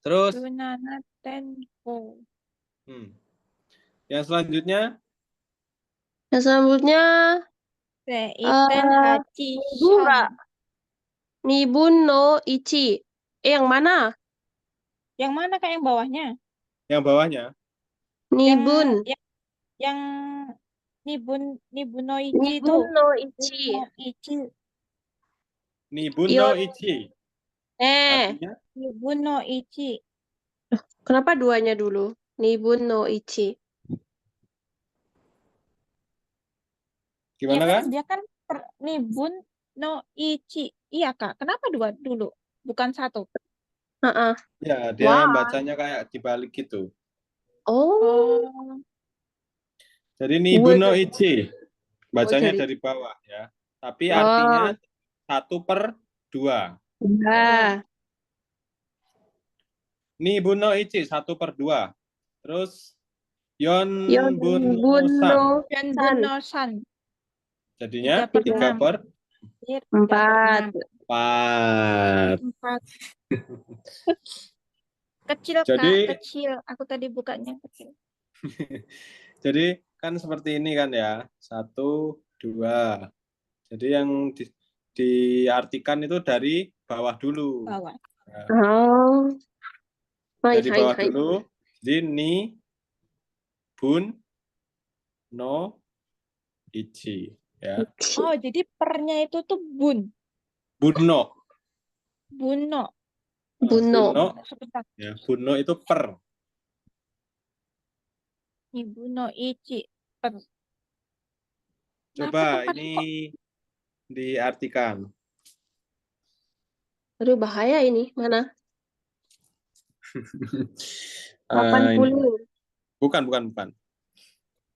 Terus Junana Tenko. Yang selanjutnya, Yang selanjutnya Seiten eh hachi Nibu nggak? shan. Nibun no ichi. Yang mana? Yang mana kak yang bawahnya? yang bawahnya. Yang Nibun. yang Nibun no ichi Nibun tuh. no Nibun ichi. no ichi. Nibun no Yon. ichi. Artinya, Nibun no ichi. Kenapa duanya dulu? Nibun no ichi. Ya gimana kan Kak? dia kan Nibun no ichi. Iya kak. Kenapa dua dulu? Bukan satu. Heeh. Ya, dia Wah. bacanya kayak dibalik gitu. Oh. Oh. Jadi Nibun no Waduh. ichi. Bacanya Dari. dari bawah ya. Tapi Oh. artinya 1/2. Nah. Nibun no ichi 1/2. Terus Yon Yonbun bun no san. no Yonbun san. no san. Jadinya 3/6. 4. 3/4. 4. Kecil kak, Jadi kecil. Aku tadi bukanya kecil. jadi kan seperti ini kan ya. 1, 2. Jadi yang diartikan itu dari bawah dulu. Bawah. Nah, Oh. Hai, dari hai, bawah hai. dulu. Jadi ni bun no ichi ya. Oh, jadi pernya itu tuh bun. Bunno. Buno. Buno. Bunno Sebentar. ya. Bunno itu per. Ibu no ichi. Per. Coba Kenapa tempatku kok ini diartikan. Aduh, bahaya ini. Mana? Ini 80. bukan.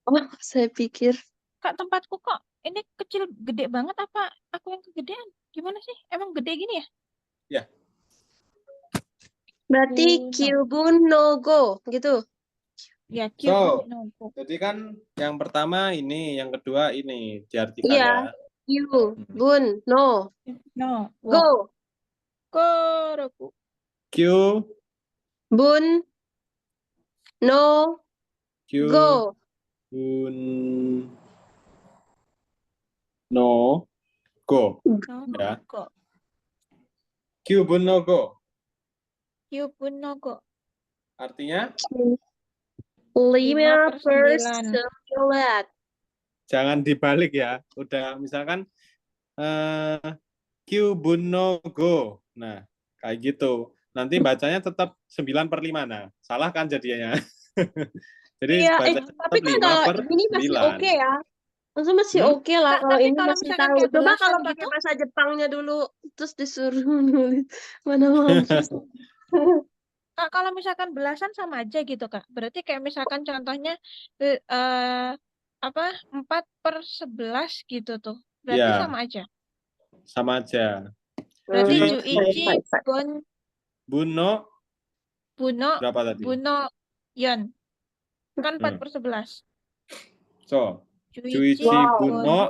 Oh, saya pikir. kak tempatku kok ini kecil gede banget apa aku yang kegedean? Gimana sih? Emang gede gini ya? Ya, Berarti Buno. Kyubun no go. Gitu. Ya, so no. jadi kan yang pertama ini, yang kedua ini diartikan Iya. ya. Kyubun no No. Wo. go. Koroku. Q Bun no Q go. bun no go No. ya. Go. Q bun no go No go. artinya 5/9. jangan dibalik ya. Udah misalkan Q bun no go. Nah, kayak gitu. Nanti bacanya tetap 9/5. Nah, salah kan jadinya. Jadi Iya, bacanya tapi tetap kan 5 kalau per ini masih 9. oke ya. Maksudnya masih Hmm? oke lah Kak, kalau tapi ini kalau masih misalkan tahu. kayak Coba belasan kalau gitu, pakai bahasa Jepangnya dulu terus disuruh nulis mana mampu. Kak, kalau misalkan belasan sama aja gitu, Kak. Berarti kayak misalkan contohnya apa 4/11 gitu tuh. Berarti Ya, sama aja. sama aja. Berarti Jadi Juichi, Gon, bun no Buno, berapa tadi? Buno, Yon. Kan Hmm. 4/11. So, Juichi, Juichi Wow. bun Gon, no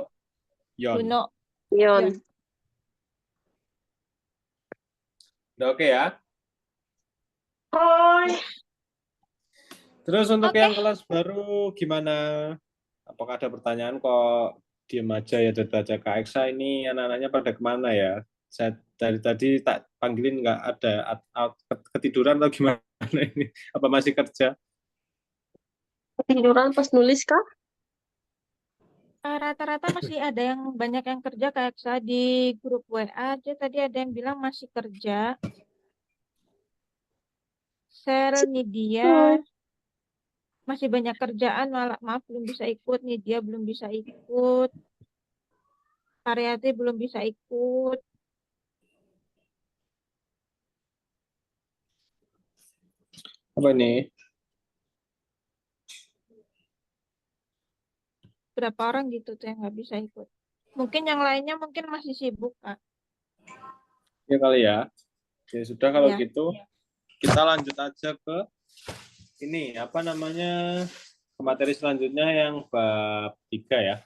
yon. Buno, Yon. Yon. Udah oke ya? Hoi. Terus untuk Oke. yang kelas baru gimana? Apakah ada pertanyaan kok diem aja ya dari baca Kak Eksa ini anak-anaknya pada kemana ya? Saya dari tadi tak panggilin nggak ada ketiduran atau gimana ini? Apa masih kerja? Tiduran pas nulis kah? Rata-rata masih ada yang banyak yang kerja kayak saya di grup WA aja tadi ada yang bilang masih kerja. Share nih dia masih banyak kerjaan maaf belum bisa ikut nih dia belum bisa ikut. Karyati belum bisa ikut. Apa ini? Berapa orang gitu tuh yang nggak bisa ikut. Mungkin yang lainnya mungkin masih sibuk Kak. Ya kali ya. Ya sudah kalau Ya. gitu kita lanjut aja ke ini apa namanya ke materi selanjutnya yang bab 3 ya.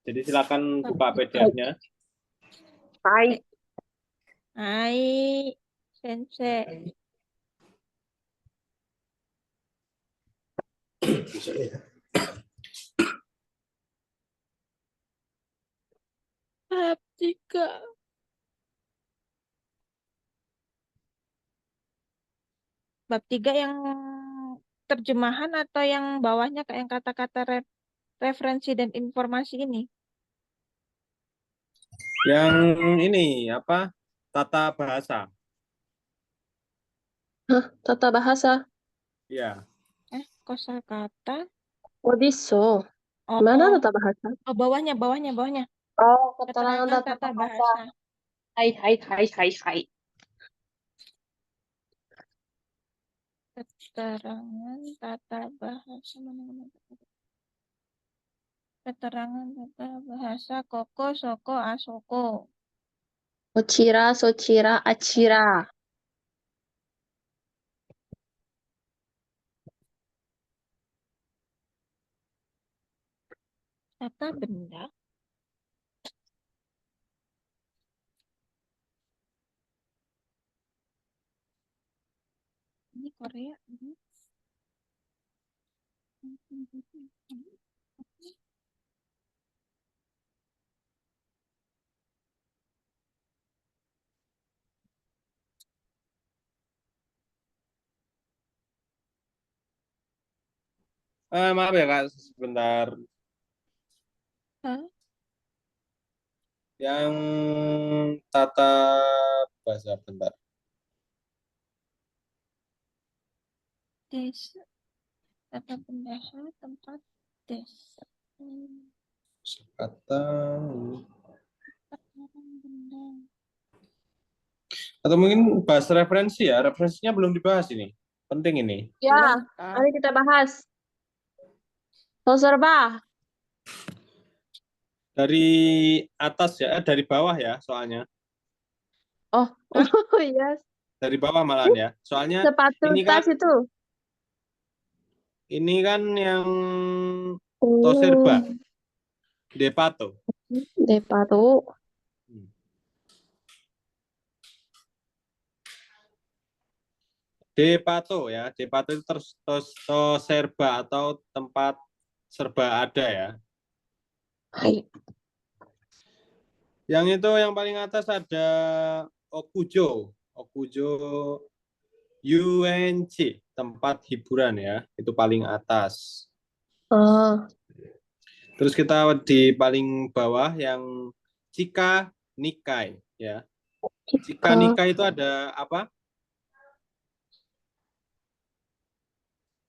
Jadi silakan buka PDF-nya. Hai. Hai, Sensei. Bab 3. Bab 3 yang terjemahan atau yang bawahnya kayak yang kata-kata referensi dan informasi ini? Yang ini apa? Tata bahasa. Hah, tata bahasa. Ya. Kosakata. 어딨어? Oh, Mana tata bahasa? oh bawahnya. Oh, keterangan Keterangan tata tata bahasa. bahasa. Hai. Keterangan tata bahasa. Mana? Keterangan tata bahasa koko, soko, asoko. 어치라, 소치라, 아치라. Tata benda. Ini Korea. Maaf ya Kak, sebentar. Hah? Yang tata bahasa bentar. Desa. Tata benda tempat desa. Kata Keterangan benda. atau mungkin bahas referensi ya. Referensinya belum dibahas ini. Penting ini. Ya, Belum, Kak. mari kita bahas. Soserba. Dari atas ya, dari bawah ya soalnya. Oh, yes. Dari bawah malahan ya. Soalnya Sepatu ini tas kan itu. yang Oh, Toserba, Depato. sepatu. Depato ya. Depato itu Toserba atau tempat serba ada ya. Hai. Yang itu yang paling atas ada Okujo. Okujo UNC, tempat hiburan ya. Itu paling atas. Oh, Terus kita di paling bawah yang Chika Nikai ya. Chika Nikai itu ada apa?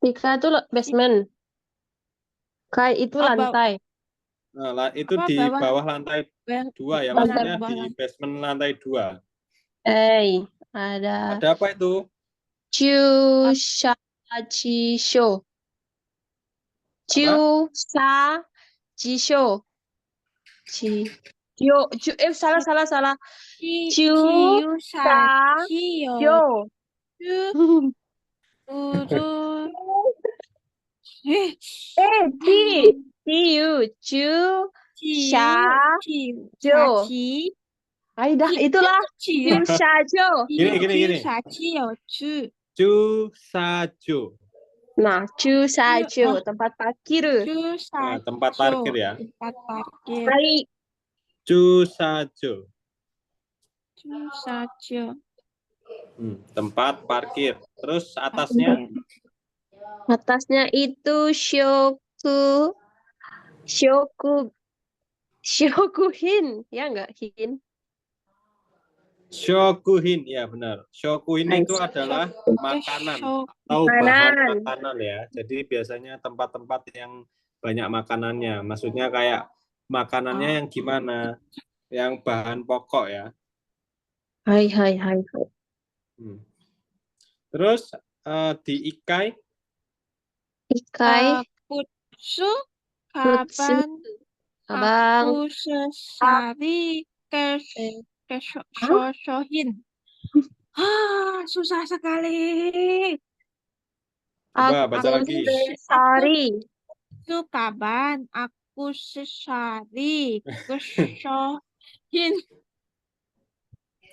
Tika itu basement. Kai itu Oh, lantai. Nah, itu apa di bawah? bawah lantai 2 ya, Benar, maksudnya bawah di lantai. basement lantai 2. Ada Ada apa itu? Chusha-jisho. Apa? Chusha-jisho. Salah. Ciu sacio. Chusha-jisho. Turun. Eh. Ciu. Ciu. Saci. Dah, itulah. Ciu. Chusha-jo. Gini. Sacio. Chusajo. Nah, Chusha-jo. Tempat parkir. Nah, tempat parkir ya. Tempat parkir. Hai. Chusajo. Sacio. Tempat parkir. Terus atasnya Atasnya itu Shokuhin, ya enggak Hin? Shokuhin, ya benar. Shokuhin Nice. itu adalah makanan atau Makanan. bahan makanan ya. Jadi biasanya tempat-tempat yang banyak makanannya. Maksudnya kayak makanannya yang gimana? Yang bahan pokok ya. Hai. Terus di Ikai Putsu Futsu, kapan abang. aku sesari kesosohin. Susah sekali. coba baca lagi. Sesari. Itu kapan aku sesari kesosohin.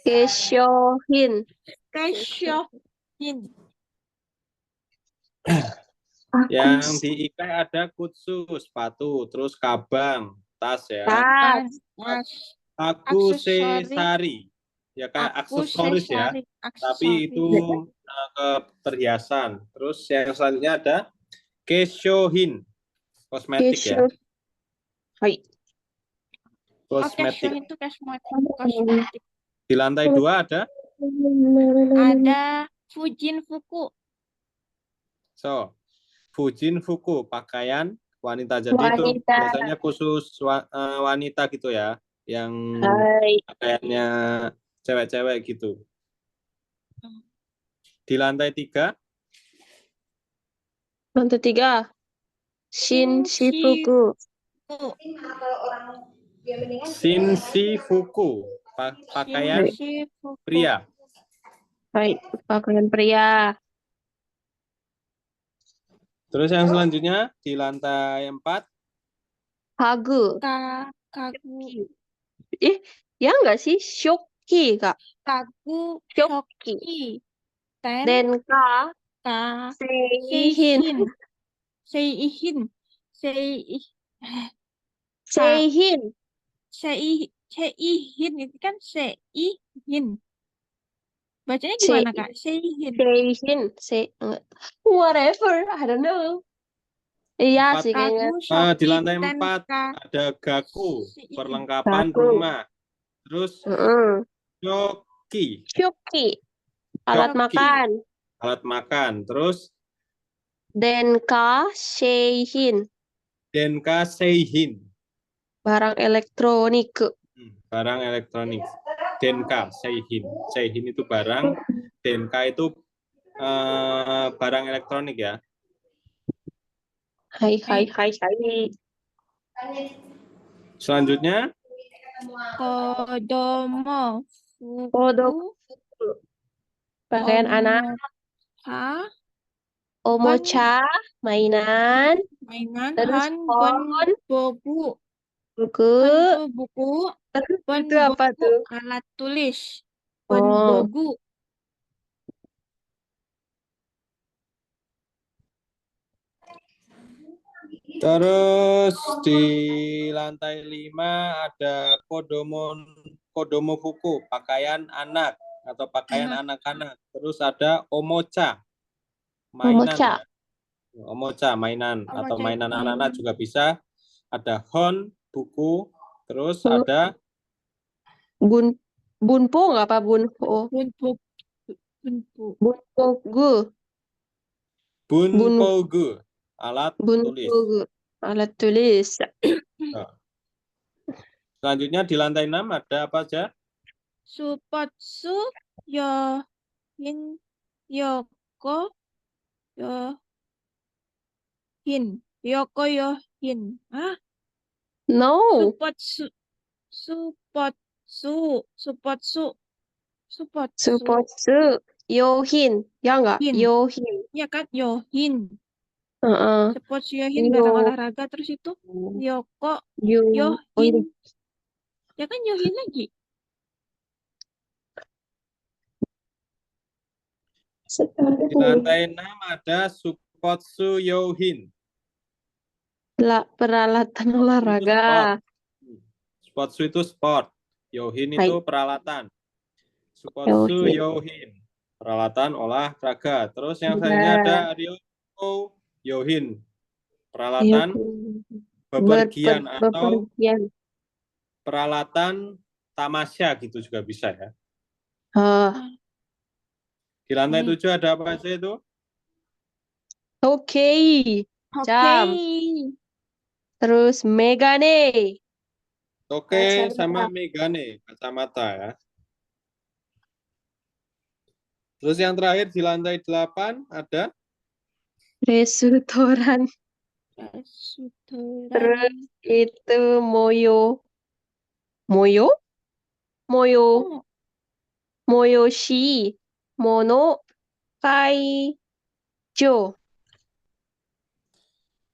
Keshohin. Kesohin. Yang di Ikai ada kutsu, sepatu, terus kabang, tas ya. Kapan? Tas. Tas, Akusesari, ya kayak aksesoris ya. aksesori, Tapi itu ke perhiasan. Terus yang selanjutnya ada Keshohin, kosmetik ya. Kesho. Hai. Kosmetik. Itu kosmetik. Di lantai 2 ada Ada Fujin Fuku. so Fujin Fuku, pakaian wanita. Jadi itu Wanita. biasanya khusus wanita gitu ya, yang Hai. pakaiannya cewek-cewek gitu. Di lantai 3 Lantai 3. Shinshifuku. Shinshifuku, pakaian Shinshifuku. pria. Hai. Pakaian pria. Terus yang selanjutnya di lantai 4 Kagu. Kagu. Ya enggak sih? Shoki, Kak. Kagu. Shoki. Shoki. Ten. Denka. Ka. Seihin. Seihin. Seihin. Seihin itu kan seihin. Bacanya gimana, Kak? Seihin. Seihin. Whatever. I don't know. Iya Empat. sih kayaknya. Kagu, Shoki, di lantai ten, 4 ka. ada gaku, Seihin. perlengkapan Gaku. rumah. Terus shoki, Shoki. Alat Shoki. makan. alat makan. Terus Denka Seihin. denka seihin, Barang elektronik. barang elektronik. Denka seihin, seihin itu barang, denka itu barang elektronik ya. Hai. Selanjutnya Kodomo. Kodomo. Pakaian anak. Ha. Omocha. Mainan. Mainan. Terus Han. phone. Bobu. Buku. Buku. Terus Ben itu apa buku. tuh? Alat tulis. Ben Oh. bogu. terus di lantai 5 ada kodomo fuku, pakaian anak atau pakaian anak-anak. Terus ada omocha, mainan Omocha. ya. Omocha, mainan atau Omocha mainan itu anak-anak juga bisa. Ada hon, buku. Terus Hmm. ada Bunpo nggak apa bunpo? bunpu. Bunpogu. bunpogu, alat tulis. Bunpogu. Alat tulis. Nah. Selanjutnya di lantai 6 ada apa aja? Supotsu. Yohin. Yoko. Yohin. Yoko Yohin. Hah? No. Supotsu. Supotsu. Supotsu. Yohin. Ya nggak? Hin. Yohin. Ya kan? Yohin. Heeh. Supotsu Yohin barang olahraga. Terus itu Yoko Oh, Yohin. Ya kan Yohin lagi. Di lantai 6 ada supotsu yohin. Peralatan olahraga. Supotsu itu sport. Yohin Hai. itu peralatan. Supotsu Yohin. yohin, peralatan olahraga. Terus yang selanjutnya ada ryoko yohin, peralatan bepergian atau Bepergian. peralatan tamasya gitu juga bisa ya. Di lantai 7 ada apa aja itu? Oke. Jam. Terus megane. Toke sama megane, kacamata ya. Terus yang terakhir di lantai 8 ada Restoran. Terus itu moyo. Moyoshi. Mono. Kaijo.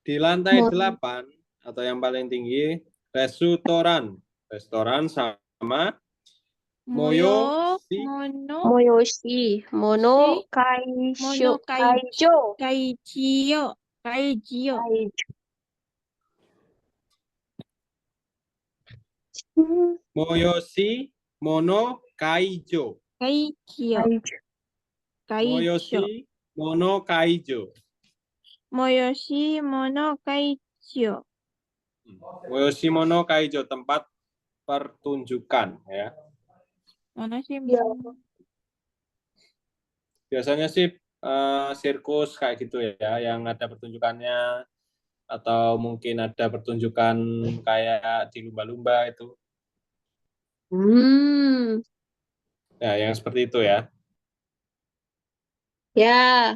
di lantai 8 atau yang paling tinggi restoran. Restoran sama moyoshi. Moyoshi. Mono. Kaijo. Kaichiyo. Kaijio. Moyoshi mono kaijo. Kaijio. Kaijo. Moyoshi mono kaijo. Moyoshi mono kaijo. Moyoshi mono kaijo, tempat pertunjukan ya. Mana sih? Ya. Biasanya sih sirkus kayak gitu ya, yang ada pertunjukannya, atau mungkin ada pertunjukan kayak di lumba-lumba itu. Ya, yang seperti itu ya. Ya.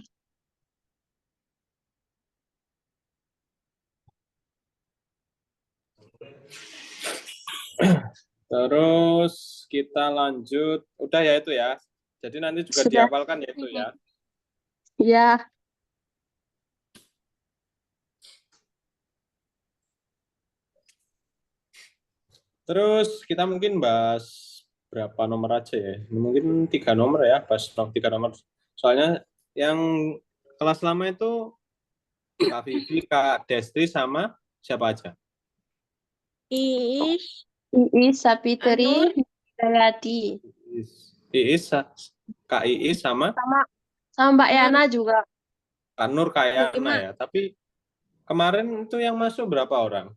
Terus kita lanjut, udah ya itu ya. Jadi nanti juga Sudah. dihafalkan ya itu ya. Ya. Terus kita mungkin bahas berapa nomor aja ya. Mungkin 3 nomor ya, bahas 3 nomor. Soalnya yang kelas lama itu Kak Vivi, Kak Destri, sama siapa aja? Iis, Iis Sapitri Anur. Hidayati. Iis, Kak Iis sama Sama Mbak Nur. Yana juga. Kak Nur, Kak Yana 5. ya. Tapi kemarin itu yang masuk berapa orang?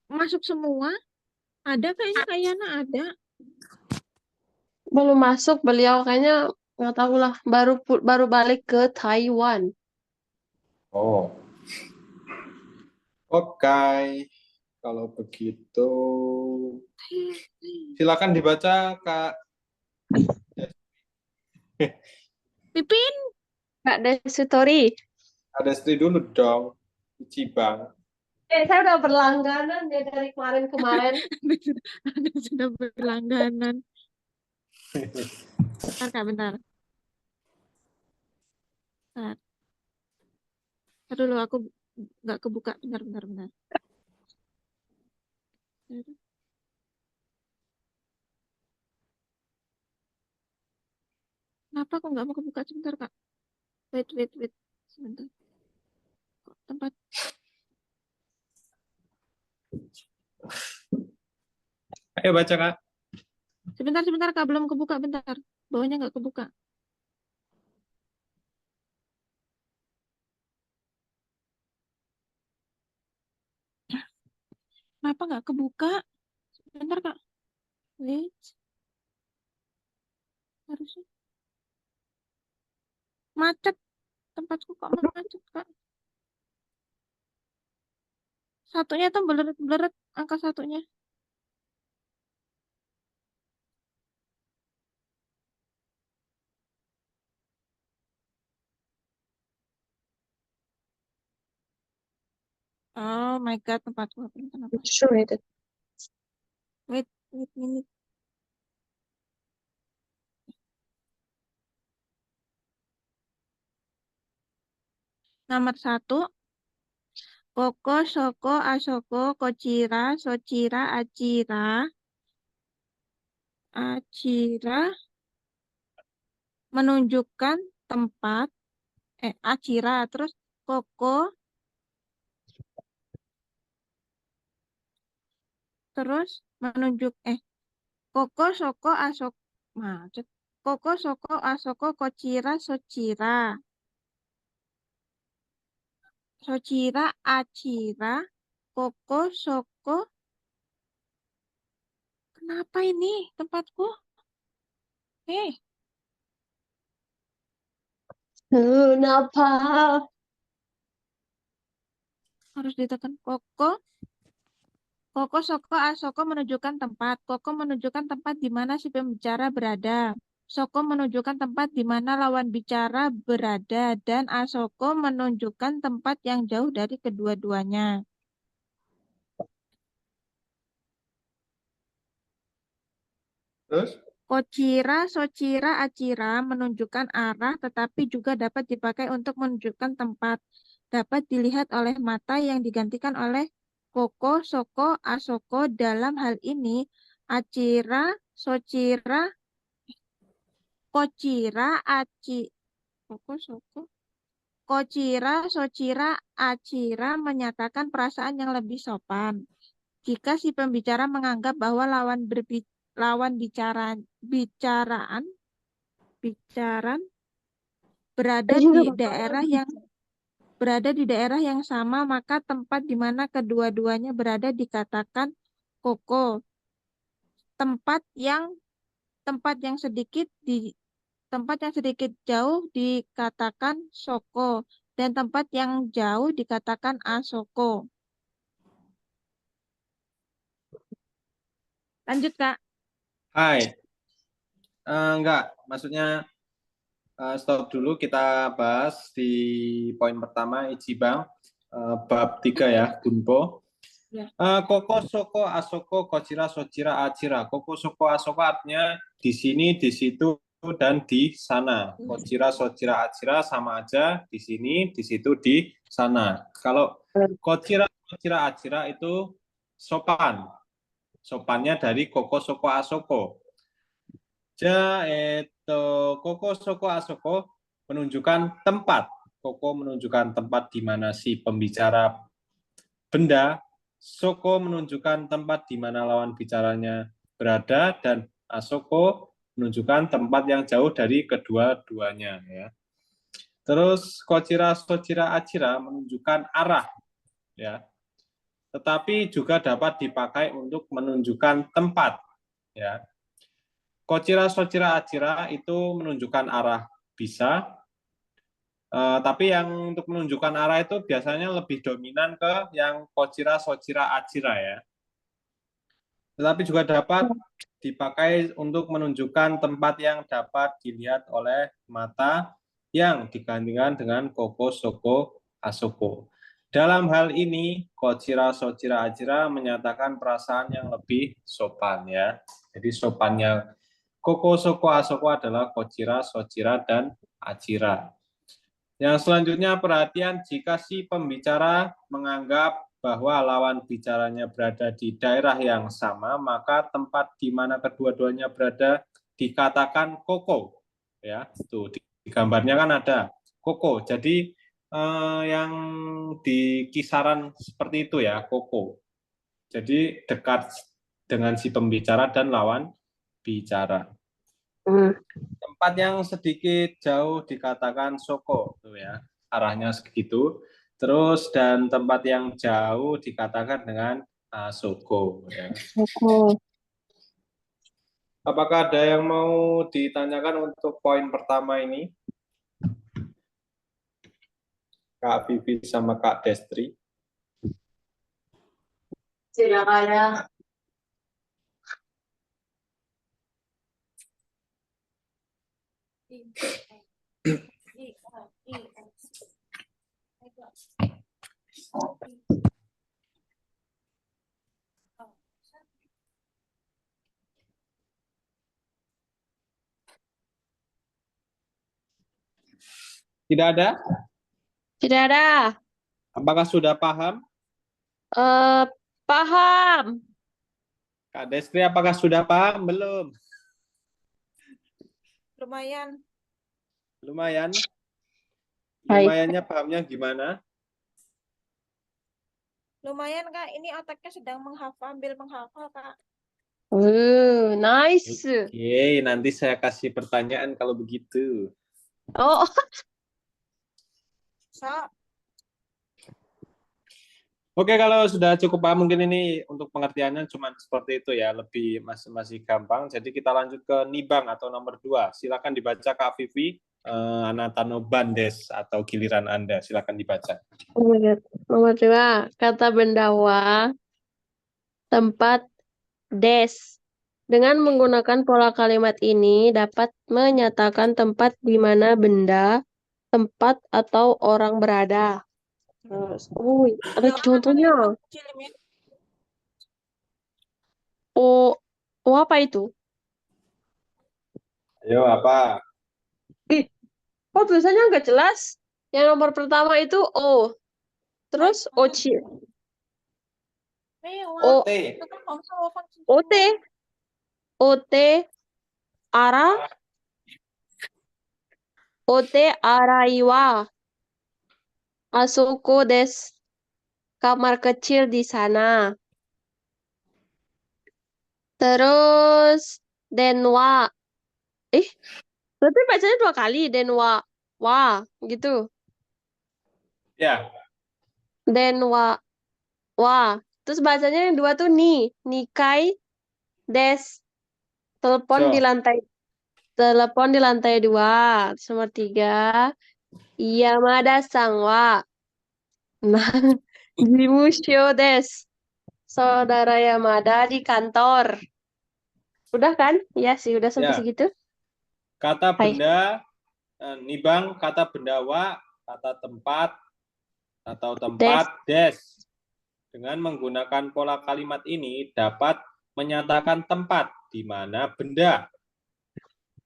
Masuk semua. Ada kayaknya Kayana ada. Belum masuk beliau kayaknya nggak tahu lah. Baru balik ke Taiwan. Oh. Oke. Kalau begitu silakan dibaca Kak. Pipin. Kak Desutori. Kak Destri dulu dong. Cibang. Saya udah berlangganan ya dari kemarin-kemarin. Anda sudah berlangganan. Bentar, Kak, bentar. Bentar. Aduh, loh, aku nggak kebuka. Bentar. Kenapa aku nggak mau kebuka? Sebentar, Kak. Wait. Sebentar. Kok tempat. Ayo baca Kak. Sebentar, Kak. Belum kebuka, bentar. Bawahnya nggak kebuka. Kenapa nggak kebuka? Sebentar, Kak. Wait. Harusnya. Macet. Tempatku kok macet, Kak. Satunya tuh bleret angka satunya. Oh my God, tempatku kenapa? Sure itu. Wait minute. Nomor 1. Koko, Soko, Asoko, Kocira, Socira, Acira menunjukkan tempat. Acira, terus Koko, terus menunjuk. Koko, Soko, Asoko, macet. Koko, Soko, Asoko, Kocira, Socira. Socira, Acira, Koko, Soko. Kenapa ini tempatku? Kenapa? Harus ditekan Koko. Koko, Soko, Asoko menunjukkan tempat. Koko menunjukkan tempat di mana si pembicara berada. Soko menunjukkan tempat di mana lawan bicara berada. Dan Asoko menunjukkan tempat yang jauh dari kedua-duanya. Terus? Kocira, Socira, Acira menunjukkan arah tetapi juga dapat dipakai untuk menunjukkan tempat. Dapat dilihat oleh mata yang digantikan oleh Koko, Soko, Asoko. Dalam hal ini, Acira, Socira, Kocira, Koko, Soko. Kocira, Socira, Acira menyatakan perasaan yang lebih sopan. Jika si pembicara menganggap bahwa lawan bicaraan berada Ini nggak di apa-apa. daerah yang sama, maka tempat di mana kedua-duanya berada dikatakan koko. Tempat yang tempat yang sedikit jauh dikatakan soko, dan tempat yang jauh dikatakan asoko. Lanjut, Kak. Hai. Enggak, maksudnya stop dulu, kita bahas di poin pertama Ichiban, bab 3 ya, Gunpo. Ya. Koko, soko, asoko, kocira, socira, acira. Koko, soko, asoko artinya di sini, di situ, dan di sana. Kocira, socira, acira sama aja, di sini, di situ, di sana. Kalau kocira, socira, acira itu sopan. Sopannya dari koko, soko, asoko. Koko, soko, asoko menunjukkan tempat. Koko menunjukkan tempat di mana si pembicara benda. Soko menunjukkan tempat di mana lawan bicaranya berada, dan asoko menunjukkan tempat yang jauh dari kedua-duanya. Ya. Terus kocira, socira, acira menunjukkan arah. Ya. Tetapi juga dapat dipakai untuk menunjukkan tempat. Ya. Kocira, socira, acira itu menunjukkan arah bisa, tapi yang untuk menunjukkan arah itu biasanya lebih dominan ke yang kocira, socira, acira ya. Tetapi juga dapat dipakai untuk menunjukkan tempat yang dapat dilihat oleh mata yang digandingkan dengan koko, soko, asoko. Dalam hal ini, kocira, socira, acira menyatakan perasaan yang lebih sopan ya. Jadi sopannya koko, soko, asoko adalah kocira, socira, dan acira. Yang selanjutnya perhatian jika si pembicara menganggap bahwa lawan bicaranya berada di daerah yang sama, maka tempat di mana kedua-duanya berada dikatakan koko. Ya, tuh di gambarnya kan ada koko. Jadi yang di kisaran seperti itu ya, koko. Jadi dekat dengan si pembicara dan lawan bicara. Tempat yang sedikit jauh dikatakan soko, tuh ya, arahnya segitu. Terus dan tempat yang jauh dikatakan dengan soko. Ya. Soko. Apakah ada yang mau ditanyakan untuk poin pertama ini? Kak Vivi sama Kak Destri. Tidak ada. Tidak ada? Tidak ada. Apakah sudah paham? Paham. Kak Destri, apakah sudah paham? Belum? Lumayan. Lumayan? Baik. Lumayannya pahamnya gimana? Lumayan, Kak. Ini otaknya sedang ambil menghafal, Kak. Nice. Oke, nanti saya kasih pertanyaan kalau begitu. Oh, So, Oke, kalau sudah cukup paham mungkin ini untuk pengertiannya cuma seperti itu ya, lebih masih gampang. Jadi kita lanjut ke nibang atau nomor 2. Silakan dibaca Kak Vivi, Anatano Bandes atau giliran Anda. Silakan dibaca. oh my God. Nomor 2. Kata bendawa, tempat, des. Dengan menggunakan pola kalimat ini dapat menyatakan tempat di mana benda, tempat, atau orang berada. Terus, ada contohnya. Oh, apa itu? Ayo, apa? Kok tulisannya nggak jelas? Yang nomor pertama itu O. Terus OC. O, T. OT. OT. Ara. OT araiwa. Asoko desu. Kamar kecil di sana. Terus denwa. Eh, berarti bacanya 2 kali. Denwa. Wah, gitu. Ya, Denwa. Wah. Terus bacanya yang 2 tuh ni. Nikai des. Telepon di so. lantai. Telepon di lantai 2. Terus nomor 3. Yamada sang wa. Nah, Jimusho des. Saudara Yamada di kantor. Udah kan? Iya sih, udah sampai Ya, segitu. kata Hai. benda, nibang, kata benda wa, kata tempat, atau Des. tempat, des. Dengan menggunakan pola kalimat ini dapat menyatakan tempat di mana benda,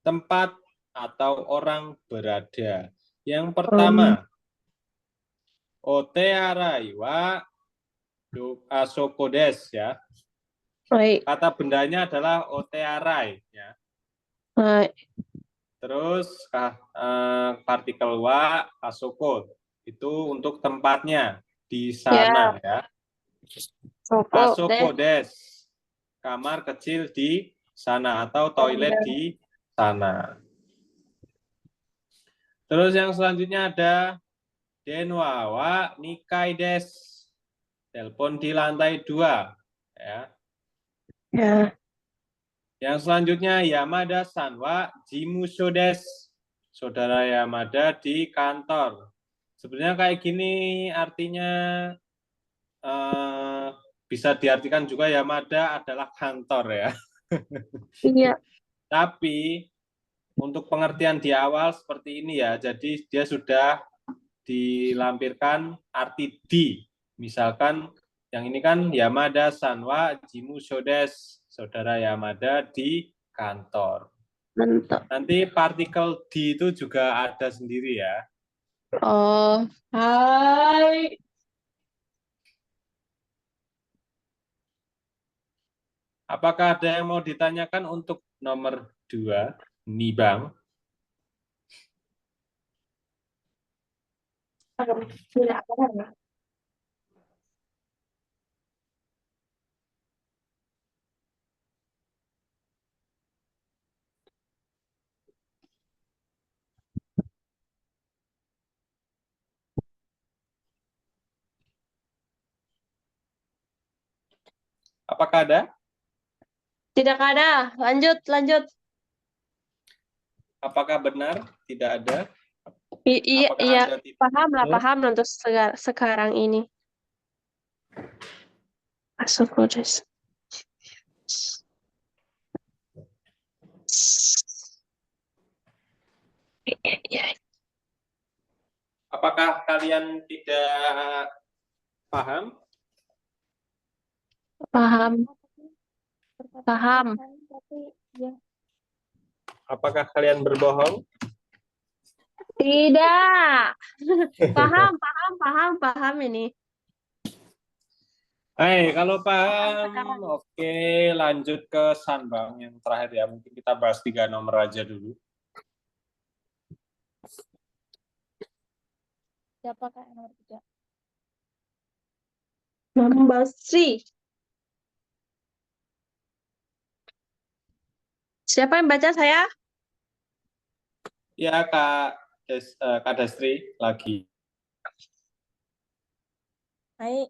tempat, atau orang berada. Yang pertama, ote arai wa asoko desu ya. Hai. Kata bendanya adalah ote arai ya. Hai. Terus partikel wa asoko itu untuk tempatnya di sana ya. Soko Asoko des. desu. Kamar kecil di sana atau toilet di sana. Terus yang selanjutnya ada denwa wa nikai desu. Telepon di lantai 2 ya. Ya. Yang selanjutnya Yamada-san wa jimusho desu. Saudara Yamada di kantor. Sebenarnya kayak gini artinya bisa diartikan juga Yamada adalah kantor ya. Iya. Tapi untuk pengertian di awal seperti ini ya. Jadi dia sudah dilampirkan arti di. Misalkan yang ini kan Yamada-san wa jimusho desu. Saudara Yamada di kantor. Mantap. Nanti partikel di itu juga ada sendiri ya. Oh, hai. Apakah ada yang mau ditanyakan untuk nomor 2, nibang? Apakah ada? Tidak ada. Lanjut, lanjut. Apakah benar tidak ada? Iya, Apakah iya. Anda tidak Paham lah, tahu? paham lah untuk sekarang ini. Asoko desu. Iya, Apakah kalian tidak paham? paham. Paham. Apakah kalian berbohong? Tidak. Paham, paham, paham, paham ini. Hai, kalau paham, Sekarang. oke, lanjut ke Sanbang yang terakhir ya. Mungkin kita bahas 3 nomor aja dulu. Siapakah yang nomor 3? Number 3. Siapa yang baca saya? Ya, Kak Destri lagi. Hai.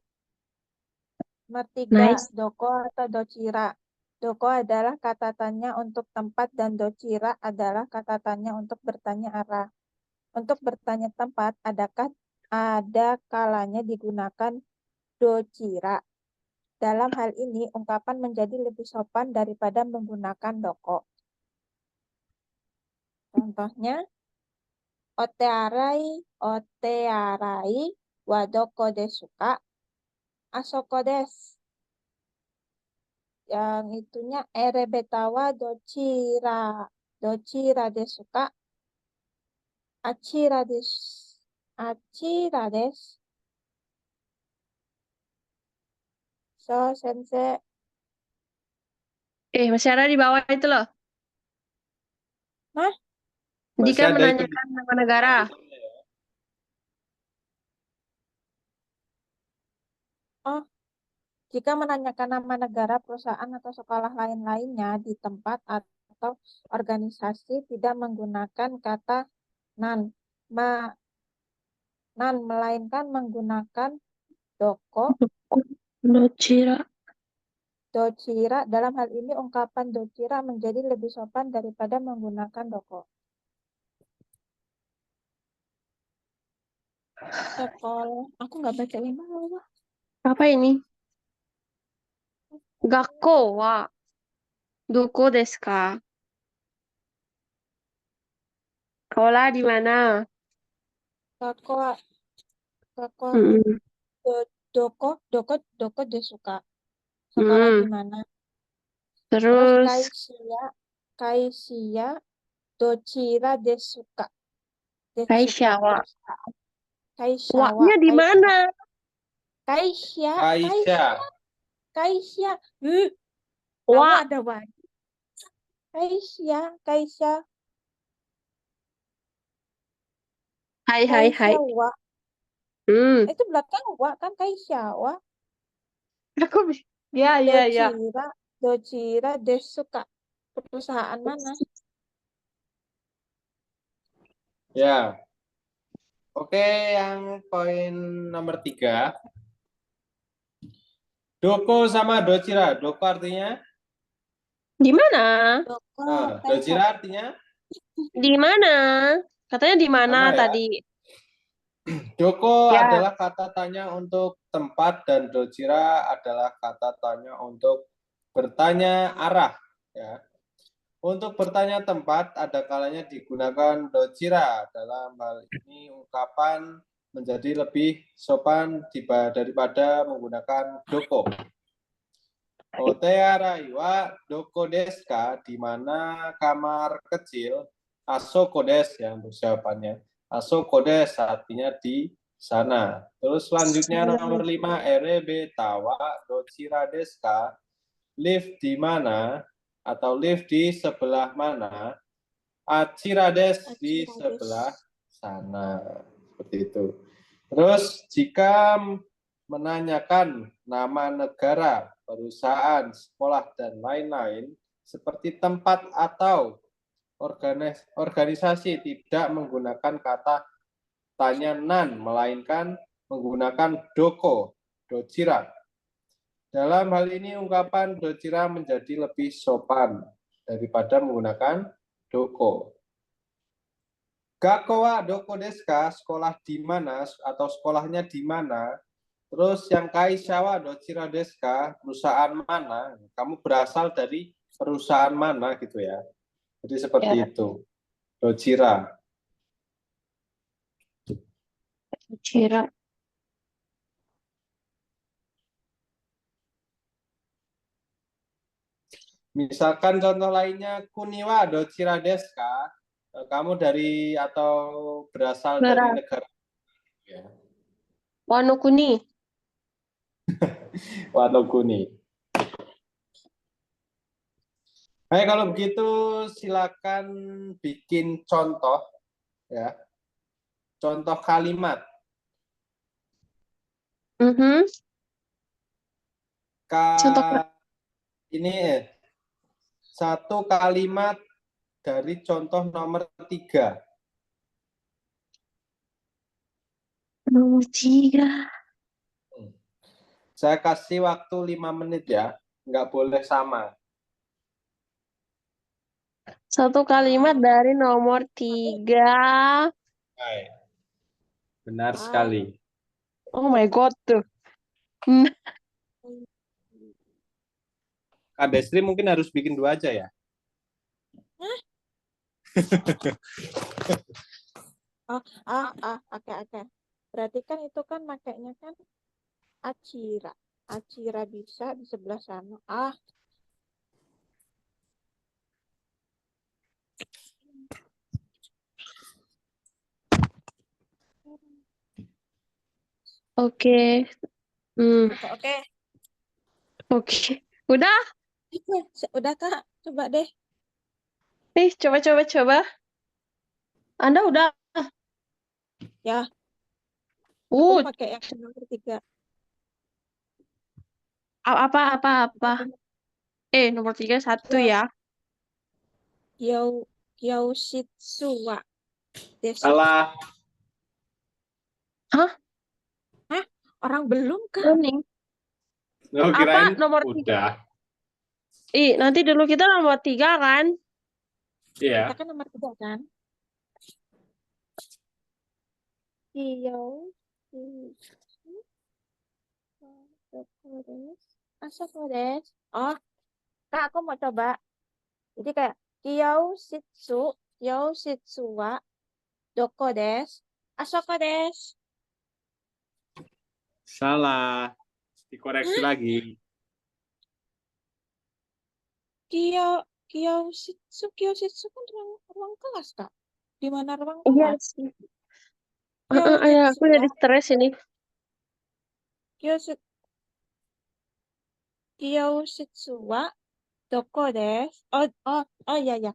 Nomor 3, Nice. doko atau dochira. Doko adalah kata tanya untuk tempat dan dochira adalah kata tanya untuk bertanya arah. Untuk bertanya tempat, ada kalanya digunakan dochira. Dalam hal ini, ungkapan menjadi lebih sopan daripada menggunakan doko. Contohnya, ote arai wa doko desu ka? Asoko desu. Yang itunya erebetawa dochira desu ka? Achira desu. Achira desu. So, sensei. Masih ada di bawah itu loh. Nah, Dika Masih ada itu di menanyakan nama negara. Oh, jika menanyakan nama negara, perusahaan, atau sekolah lain-lainnya di tempat atau organisasi tidak menggunakan kata nan, ma- melainkan menggunakan doko, Docira. docira. Dalam hal ini, ungkapan docira menjadi lebih sopan daripada menggunakan doko. Sekolah, aku nggak baca ini. Apa ini? Gakko wa doko desu ka? Sekolah di mana? Doko, doko, Mm-mm. doko desuka. Sekolah di Mm. mana? Terus Terus kaisia, docira desuka. Kaisha wa. Kaisha wa, Wa-nya di mana? Kaisha, Aisyah. Kaisha. Kamu Wa. ada wa. Kaisha, Hai. Kaisha wa. Hmm. Itu belakang wa kan Kaisha wa. Aku ya. Docira desuka. Perusahaan mana? Ya. Oke, yang poin nomor 3. Doko sama docira. Doko artinya? Di mana? Doko, Docira artinya? Di mana? Katanya di mana Sama ya. tadi? Doko Ya. adalah kata tanya untuk tempat dan docira adalah kata tanya untuk bertanya arah. Ya. Untuk bertanya tempat, ada kalanya digunakan docira. Dalam hal ini, ungkapan menjadi lebih sopan daripada menggunakan doko. Otearai wa doko desu ka, di mana kamar kecil. Asoko desu yang untuk jawabannya. Asoko desu artinya di sana. Terus selanjutnya nomor 5, erebe tawa docira desu ka, lift di mana atau lift di sebelah mana? Achirades di sebelah sana. Seperti itu. Terus jika menanyakan nama negara, perusahaan, sekolah, dan lain-lain, seperti tempat atau organisasi tidak menggunakan kata tanya nan, melainkan menggunakan doko, docira. Dalam hal ini ungkapan docira menjadi lebih sopan daripada menggunakan doko. Gakko wa doko desu ka, sekolah di mana atau sekolahnya di mana. Terus yang kaisha wa docira desu ka, perusahaan mana. Kamu berasal dari perusahaan mana gitu ya. Jadi seperti itu. Docira. Docira. Misalkan contoh lainnya, kuniwa docira desu ka, kamu dari atau berasal dari negara ya. Wano Kuni. Wano Kuni. Baik, kalau begitu silakan bikin contoh ya. Contoh kalimat. Contoh Ini satu kalimat dari contoh nomor 3. nomor 3. Saya kasih waktu 5 menit ya. Nggak boleh sama. Satu kalimat dari nomor 3. Baik. Benar sekali. Oh my God tuh. Kak Destri mungkin harus bikin 2 aja ya. Oke. Berarti kan itu kan makanya kan Acira. Acira bisa di sebelah sana. Oke. Oke. Udah? Udah Kak, coba deh. Coba. Anda udah? Ya, aku Uh, pakai yang nomor 3. Apa? Nomor 3 1 Ya, ya. Kyoshitsu wa desu. Salah. Hah? Hah? Orang belum kah? Kuning. Oh, Apa kirain nomor 3? udah. Nanti dulu kita nomor 3 kan? Iya. Kita kan nomor 3 kan? Kyoshitsu wa doko desu. Asoko desu. Oh, Kak, aku mau coba. Jadi kayak Kyoshitsu wa doko desu. Asoko desu. Salah. Dikoreksi Hah? lagi. Kyoshitsu kan ruang kelas, Kak. Di mana ruang Iya kelas? sih. Kyoshitsu Aku jadi wa stres ini. Kyoshi- Kyoshitsu wa doko desu. Oh iya ya.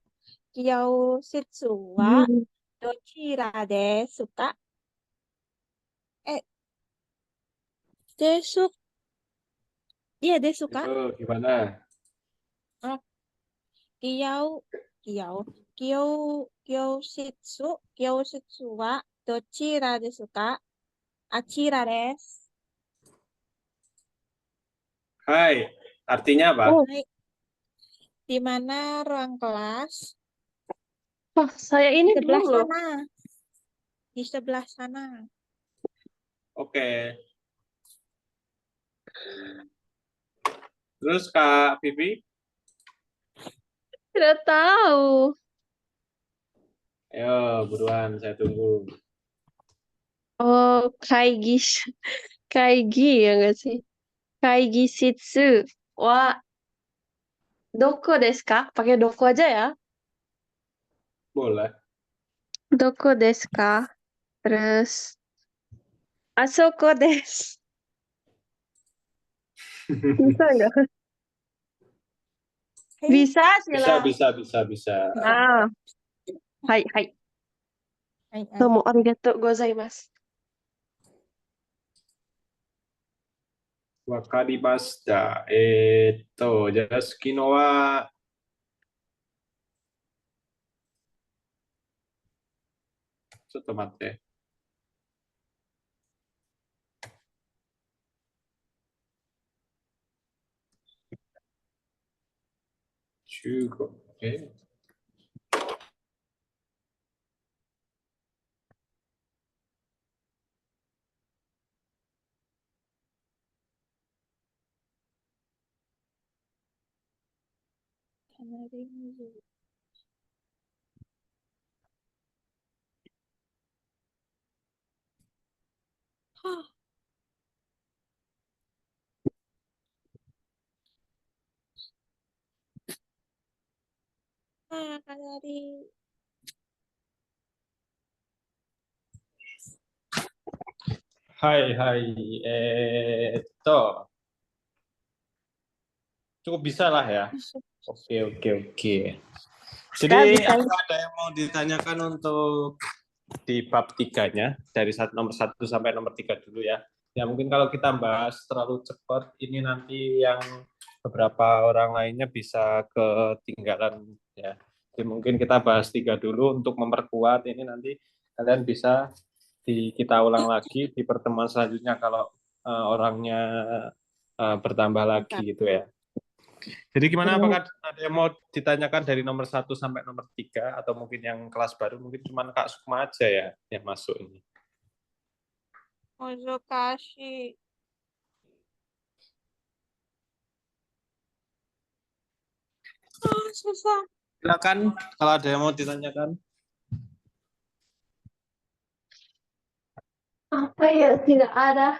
Kyoshitsu wa Hmm. dochira desu ka? Eh, desu. Iya, desu ka? Itu gimana? Oh, Kyo, Kyo, Kyo, Kyoshitsu wa dochira desu ka? Achira desu. Hai. Artinya apa? Oh, Hai, di mana ruang kelas? saya ini Sebelah belum loh. sana. Di sebelah sana. Oke. Terus Kak Vivi? Tidak tahu. Ayo, buruan. Saya tunggu. Oh, Kaigi ya nggak sih? Kaigi Shitsu. Wah, doko desu ka? Pakai doko aja ya. Boleh. Doko desu ka? Terus asoko desu. Bisa nggak? Hei, Bisa, Bisa, Sila. bisa, bisa, bisa. bisa. Ah, hai. Hai, hai. Domo arigatou gozaimasu. わかりました。じゃあ、好きのは、ちょっと待って。中国、Hah, Kak dari はいはい。cukup bisa lah ya. Oke, oke, oke. Jadi, Bisa. apa ada yang mau ditanyakan untuk di bab 3-nya, dari nomor 1 sampai nomor 3 dulu ya. Ya mungkin kalau kita bahas terlalu cepat, ini nanti yang beberapa orang lainnya bisa ketinggalan ya. Jadi mungkin kita bahas 3 dulu untuk memperkuat, ini nanti kalian bisa kita ulang lagi di pertemuan selanjutnya kalau orangnya bertambah lagi gitu ya. Jadi gimana, apakah ada yang mau ditanyakan dari nomor 1 sampai nomor 3 atau mungkin yang kelas baru, mungkin cuma Kak Sukma aja ya yang masuk ini. Mozokashi. Susah. Silakan kalau ada yang mau ditanyakan. Apa ya? Tidak ada.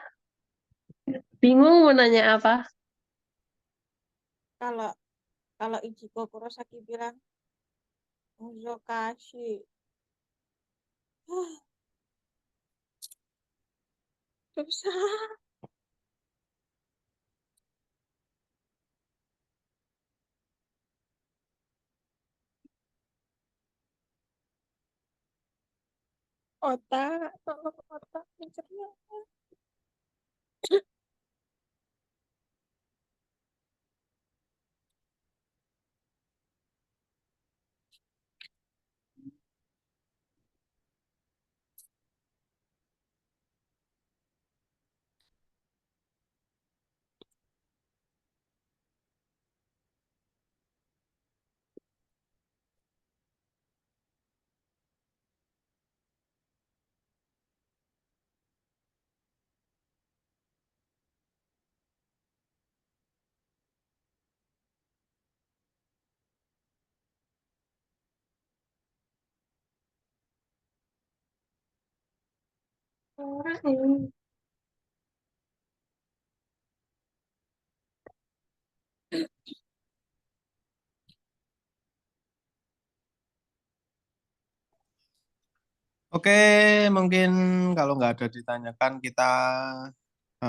Bingung mau nanya apa? Kalau kalau Ichigo Kurosaki bilang Mozokashi. Susah. Otak, tolong otak mencerna. Oke, mungkin kalau nggak ada ditanyakan kita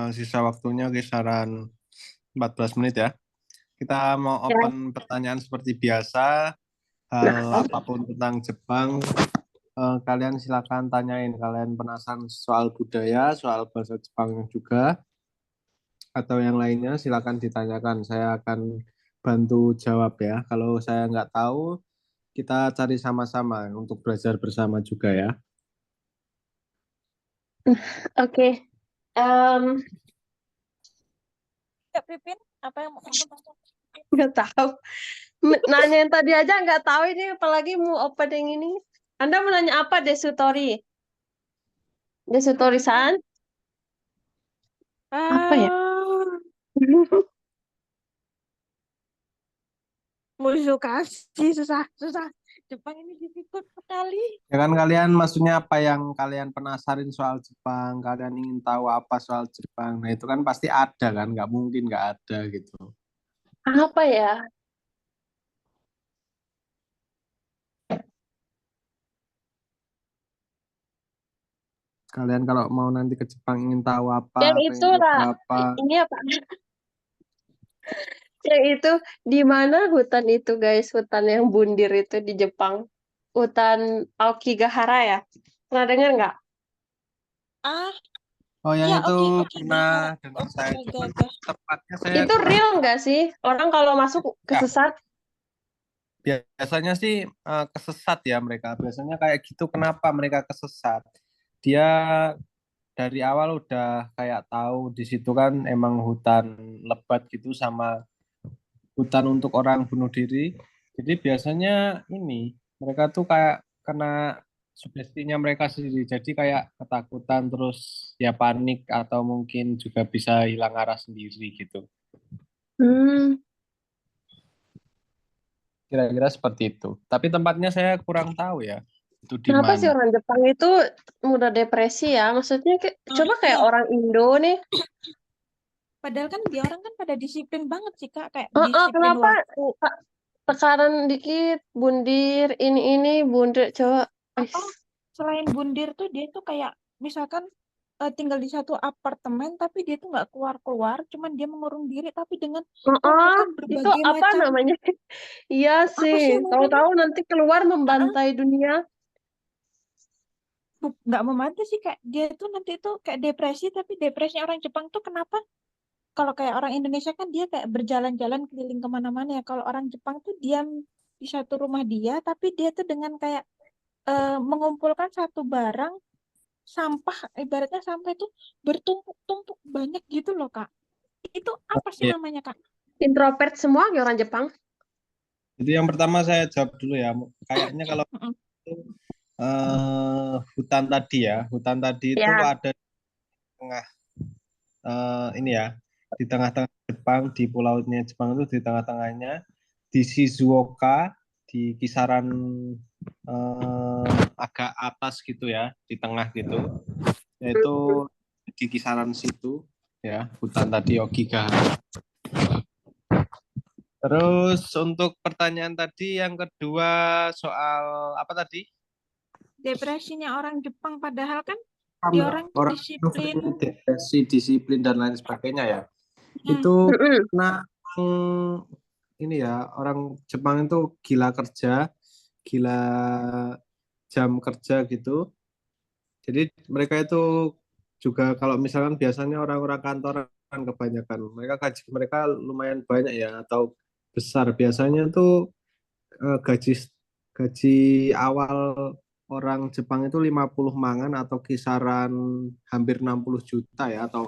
sisa waktunya kisaran 14 menit ya. Kita mau Ya. open pertanyaan seperti biasa, hal apapun tentang Jepang. Kalian silakan tanyain, kalian penasaran soal budaya, soal bahasa Jepang juga, atau yang lainnya silakan ditanyakan. Saya akan bantu jawab ya. Kalau saya nggak tahu, kita cari sama-sama untuk belajar bersama juga ya. Oke. Em, Kak Pipin, apa yang mau kamu tanya? nggak tahu. Nanya yang tadi aja nggak tahu ini, apalagi mau opening ini. Anda mau nanya apa, Desutori? Desutori-san? Apa ya? Musukashi, susah, susah. Jepang ini difficult sekali. Ya kan kalian maksudnya apa yang kalian penasarin soal Jepang, kalian ingin tahu apa soal Jepang. Nah itu kan pasti ada kan, nggak mungkin nggak ada gitu. Apa ya? Kalian kalau mau nanti ke Jepang ingin tahu apa, Yang pengen itu coba lah. apa. Ini apa? Yang itu di mana hutan itu, guys? Hutan yang bundir itu di Jepang. Hutan Aokigahara ya? Pernah dengar nggak? Ah, Oh yang ya itu oke, pernah Gahara. dengar Oke, saya, cuman gagah. tepatnya saya Itu real nggak sih? Orang kalau masuk ya, kesesat? biasanya sih kesesat ya mereka. Biasanya kayak gitu. Kenapa mereka kesesat? Dia dari awal udah kayak tahu di situ kan emang hutan lebat gitu sama hutan untuk orang bunuh diri. Jadi biasanya ini mereka tuh kayak kena sugestinya mereka sendiri. Jadi kayak ketakutan terus ya panik atau mungkin juga bisa hilang arah sendiri gitu. Hmm. Kira-kira seperti itu. Tapi tempatnya saya kurang tahu ya. Itu di Kenapa sih mana. orang Jepang itu mudah depresi ya? Maksudnya coba kayak Iya, orang Indo nih. padahal kan dia orang kan pada disiplin banget sih, Kak. Kayak disiplin Kenapa waktu. tekanan dikit, bundir, ini, bundir, coba. Atau selain bundir tuh dia tuh kayak misalkan tinggal di satu apartemen tapi dia tuh nggak keluar-keluar, cuman dia mengurung diri tapi dengan melakukan Itu berbagai apa macam namanya? Iya apa sih, sih namanya? tahu-tahu nanti keluar Ah, membantai dunia. nggak membantu sih, kayak dia tuh nanti tuh kayak depresi, tapi depresinya orang Jepang tuh kenapa? Kalau kayak orang Indonesia kan dia kayak berjalan-jalan keliling kemana-mana ya. Kalau orang Jepang tuh diam di satu rumah dia, tapi dia tuh dengan kayak mengumpulkan satu barang sampah, ibaratnya sampah itu bertumpuk-tumpuk banyak gitu loh, Kak. Itu apa sih Oke. namanya, Kak? Introvert semua ya orang Jepang. Jadi yang pertama saya jawab dulu ya. Kayaknya kalau Mm-mm. hutan tadi ya, hutan tadi itu Ya. ada di tengah ini ya, di tengah-tengah Jepang, di pulaunya Jepang itu di tengah-tengahnya, di Shizuoka, di kisaran agak atas gitu ya, di tengah gitu, yaitu di kisaran situ ya, hutan tadi Okigahara. Terus untuk pertanyaan tadi yang kedua soal apa tadi? Depresinya orang Jepang padahal kan Dia orang tuh Orang disiplin. depresi, disiplin dan lain sebagainya ya. Hmm. Itu Mm-mm. karena ini ya orang Jepang itu gila kerja, gila jam kerja gitu. Jadi mereka itu juga kalau misalkan biasanya orang-orang kantoran kebanyakan mereka gaji mereka lumayan banyak ya atau besar. Biasanya tuh gaji gaji awal orang Jepang itu 50 mangan atau kisaran hampir 60 juta ya atau